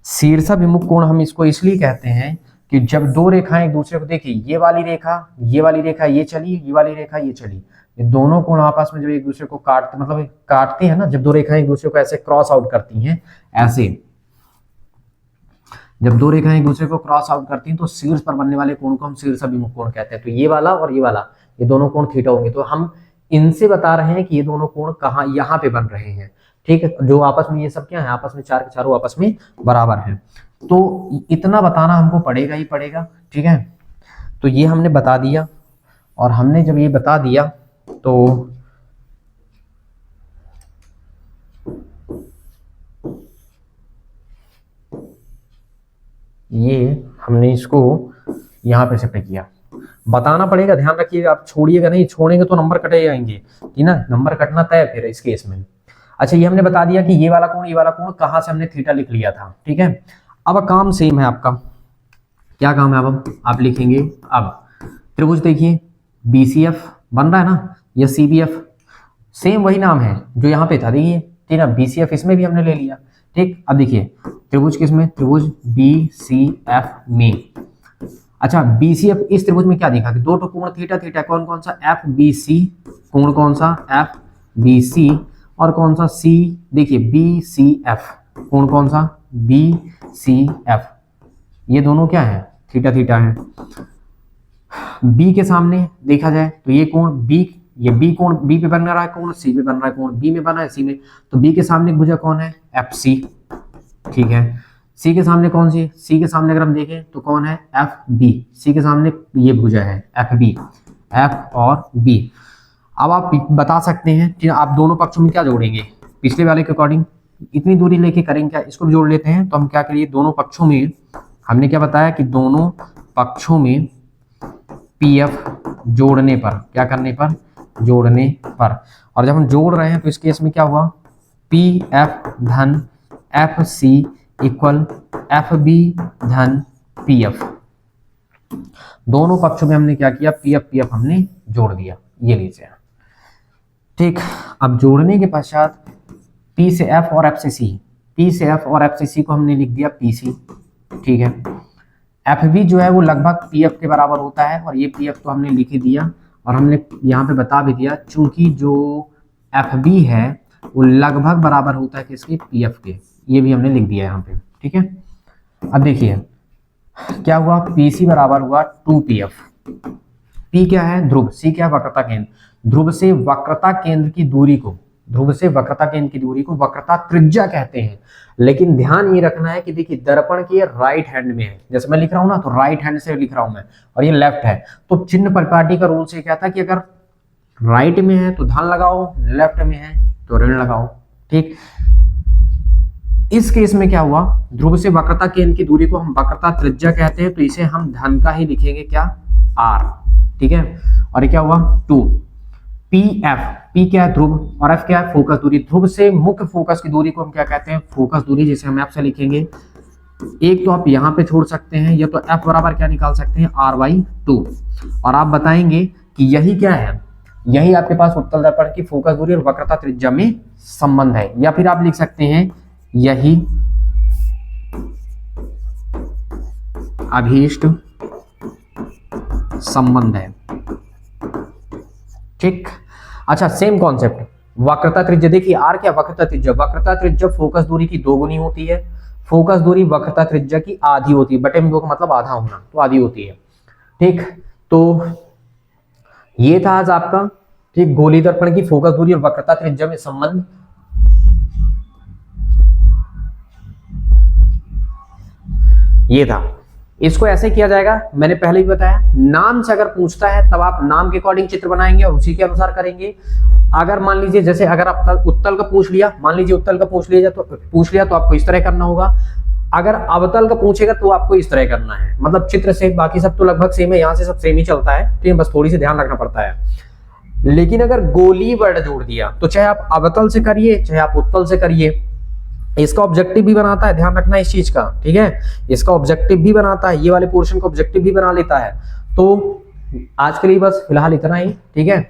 शीर्षाभिमुख कोण हम इसको इसलिए कहते हैं कि जब दो रेखाएं एक दूसरे को, देखिए ये वाली रेखा ये चली, ये वाली रेखा ये चली, ये दोनों कोण आपस में जब एक दूसरे को काटते हैं ना, जब दो रेखाएं एक दूसरे को ऐसे क्रॉस आउट करती हैं, ऐसे जब दो रेखाएं एक दूसरे को क्रॉस आउट करती हैं तो शीर्ष पर बनने वाले कोण को हम शीर्षाभिमुख कोण कहते हैं। तो ये वाला और ये वाला, ये दोनों कोण थीटा होंगे। तो हम इनसे बता रहे हैं कि ये दोनों कोण कहाँ, यहाँ पे बन रहे हैं, ठीक है। जो आपस में ये सब क्या है? आपस में चार के चारों आपस में बराबर हैं। तो इतना बताना हमको पड़ेगा ही पड़ेगा, ठीक है। तो ये हमने बता दिया, और हमने जब ये बता दिया तो ये हमने इसको यहाँ पे शिफ्ट किया। बताना पड़ेगा, ध्यान रखिएगा, आप छोड़िएगा नहीं, छोड़ेंगे तो नंबर कटे जाएंगे, ठीक ना, नंबर कटना तय फिर इस केस में। अच्छा, ये हमने बता दिया कि ये वाला कोण कहाँ से हमने थीटा लिख लिया था, ठीक है। अब काम सेम है आपका, क्या काम है? अब आप लिखेंगे, अब त्रिभुज देखिए BCF बन रहा है ना, या CBF, सेम वही नाम है जो यहाँ पे था, देखिए, ठीक है। BCF इसमें भी हमने ले लिया, ठीक। अब देखिए त्रिभुज किसमें? त्रिभुज BCF में। अच्छा, BCF इस त्रिभुज में क्या दिखा कि दो तो कोण थीटा थीटा, कौन कौन सा? FBC, कोण कौन सा? FBC, और कौन सा? C, देखिए BCF, कोण कौन सा? BCF, ये दोनों क्या है? थीटा थीटा है। B के सामने देखा जाए तो ये कोण B, ये B कोण B पे बन रहा है, कोण C पे बन रहा है, कोण B में बना है C में, तो B के सामने भुजा कौन है? FC, ठीक है। C के सामने कौन सी? C के सामने अगर हम देखें तो कौन है? FB, C के सामने ये भुजा है FB, F और B। अब आप बता सकते हैं कि आप दोनों पक्षों में क्या जोड़ेंगे? पिछले वाले के अकॉर्डिंग इतनी दूरी लेके करेंगे क्या? इसको भी जोड़ लेते हैं। तो हम क्या करिए, दोनों पक्षों में हमने क्या बताया कि दोनों पक्षों में PF जोड़ने पर, क्या करने पर? जोड़ने पर। और जब हम जोड़ रहे हैं तो इस केस में क्या हुआ? PF धन FC इक्वल FB धन PF। दोनों पक्षों में हमने क्या किया? PF हमने जोड़ दिया, ये लीजिए, ठीक। अब जोड़ने के पश्चात P से F और F से C, P से F और F से C को हमने लिख दिया PC, ठीक है। FB जो है वो लगभग PF के बराबर होता है, और ये PF तो हमने लिख ही दिया, और हमने यहाँ पे बता भी दिया चूंकि जो FB है वो लगभग बराबर होता है किसके? PF के, ये भी हमने लिख दिया यहाँ पे, ठीक है। अब देखिए क्या हुआ? PC बराबर हुआ 2PF। P क्या है? ध्रुव, C क्या है? वक्रता केंद्र। ध्रुव से वक्रता केंद्र की दूरी को, वक्रता त्रिज्या कहते हैं। लेकिन ध्यान ये रखना है कि देखिए दर्पण के राइट हैंड में है, जैसे मैं लिख रहा हूं ना, तो राइट हैंड से लिख रहा हूं मैं, और ये लेफ्ट है। तो चिन्ह परिपाटी का रूल से क्या था कि अगर राइट में है तो धन लगाओ, लेफ्ट में है तो ऋण लगाओ, ठीक। इस केस में क्या हुआ? ध्रुव से वक्रता केंद्र की दूरी को हम वक्रता त्रिज्या कहते हैं, तो इसे हम धन का ही लिखेंगे, क्या? R, ठीक है। और ये क्या हुआ? 2 PF, P क्या है? ध्रुव, और F क्या है? फोकस दूरी। ध्रुव से मुख्य फोकस की दूरी को हम क्या कहते हैं? फोकस दूरी, जिसे हम F से लिखेंगे। एक तो आप यहाँ पे छोड़ सकते हैं, या तो F बराबर क्या निकाल सकते हैं? R/2, और आप बताएंगे कि यही क्या है? यही आपके पास उत्तल दर्पण की फोकस दूरी और वक्रता त्रिज्या में संबंध है। या फिर आप लिख सकते हैं यही अभीष्ट संबंध है, ठीक। अच्छा, सेम कॉन्सेप्ट वक्रता त्रिज्या, देखिए R क्या? वक्रता त्रिज्या। वक्रता त्रिज्या फोकस दूरी की 2 गुनी होती है। फोकस दूरी वक्रता त्रिज्या की आधी होती है, बटे में 2 का मतलब आधा होना, तो आधी होती है। ठीक, तो ये था आज आपका, ठीक, गोली दर्पण की फोकस दूरी और वक्रता त्रिज्या में संबंध। ये था, इसको ऐसे किया जाएगा, मैंने पहले भी बताया, नाम से अगर पूछता है तब आप नाम के अकॉर्डिंग चित्र बनाएंगे और उसी के अनुसार करेंगे। अगर मान लीजिए जैसे अगर आप उत्तल का पूछ लिया, मान लीजिए उत्तल का पूछ लिया तो आपको इस तरह करना होगा। अगर अवतल का पूछेगा तो आपको इस तरह करना है, मतलब चित्र से बाकी सब तो लगभग सेम है, यहाँ से सब सेम ही चलता है, ठीक है, बस थोड़ी सी ध्यान रखना पड़ता है। लेकिन अगर गोली वर्ड जोड़ दिया तो चाहे आप अवतल से करिए चाहे आप उत्तल से करिए, इसका ऑब्जेक्टिव भी बनाता है, ध्यान रखना इस चीज का, ठीक है, इसका ऑब्जेक्टिव भी बनाता है, ये वाले पोर्शन का ऑब्जेक्टिव भी बना लेता है। तो आज के लिए बस फिलहाल इतना ही, ठीक है।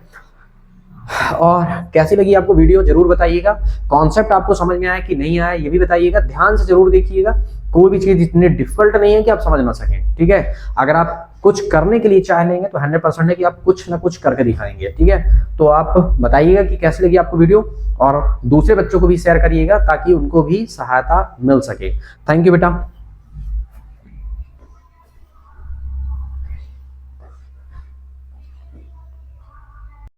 और कैसी लगी आपको वीडियो जरूर बताइएगा, कॉन्सेप्ट आपको समझ में आया कि नहीं आया ये भी बताइएगा, ध्यान से जरूर देखिएगा, कोई भी चीज इतनी डिफिकल्ट नहीं है कि आप समझ ना सकें, ठीक है। अगर आप कुछ करने के लिए चाह लेंगे तो 100% है कि आप कुछ ना कुछ करके दिखाएंगे, ठीक है। तो आप बताइएगा कि कैसी लगी आपको वीडियो, और दूसरे बच्चों को भी शेयर करिएगा ताकि उनको भी सहायता मिल सके। थैंक यू बेटा।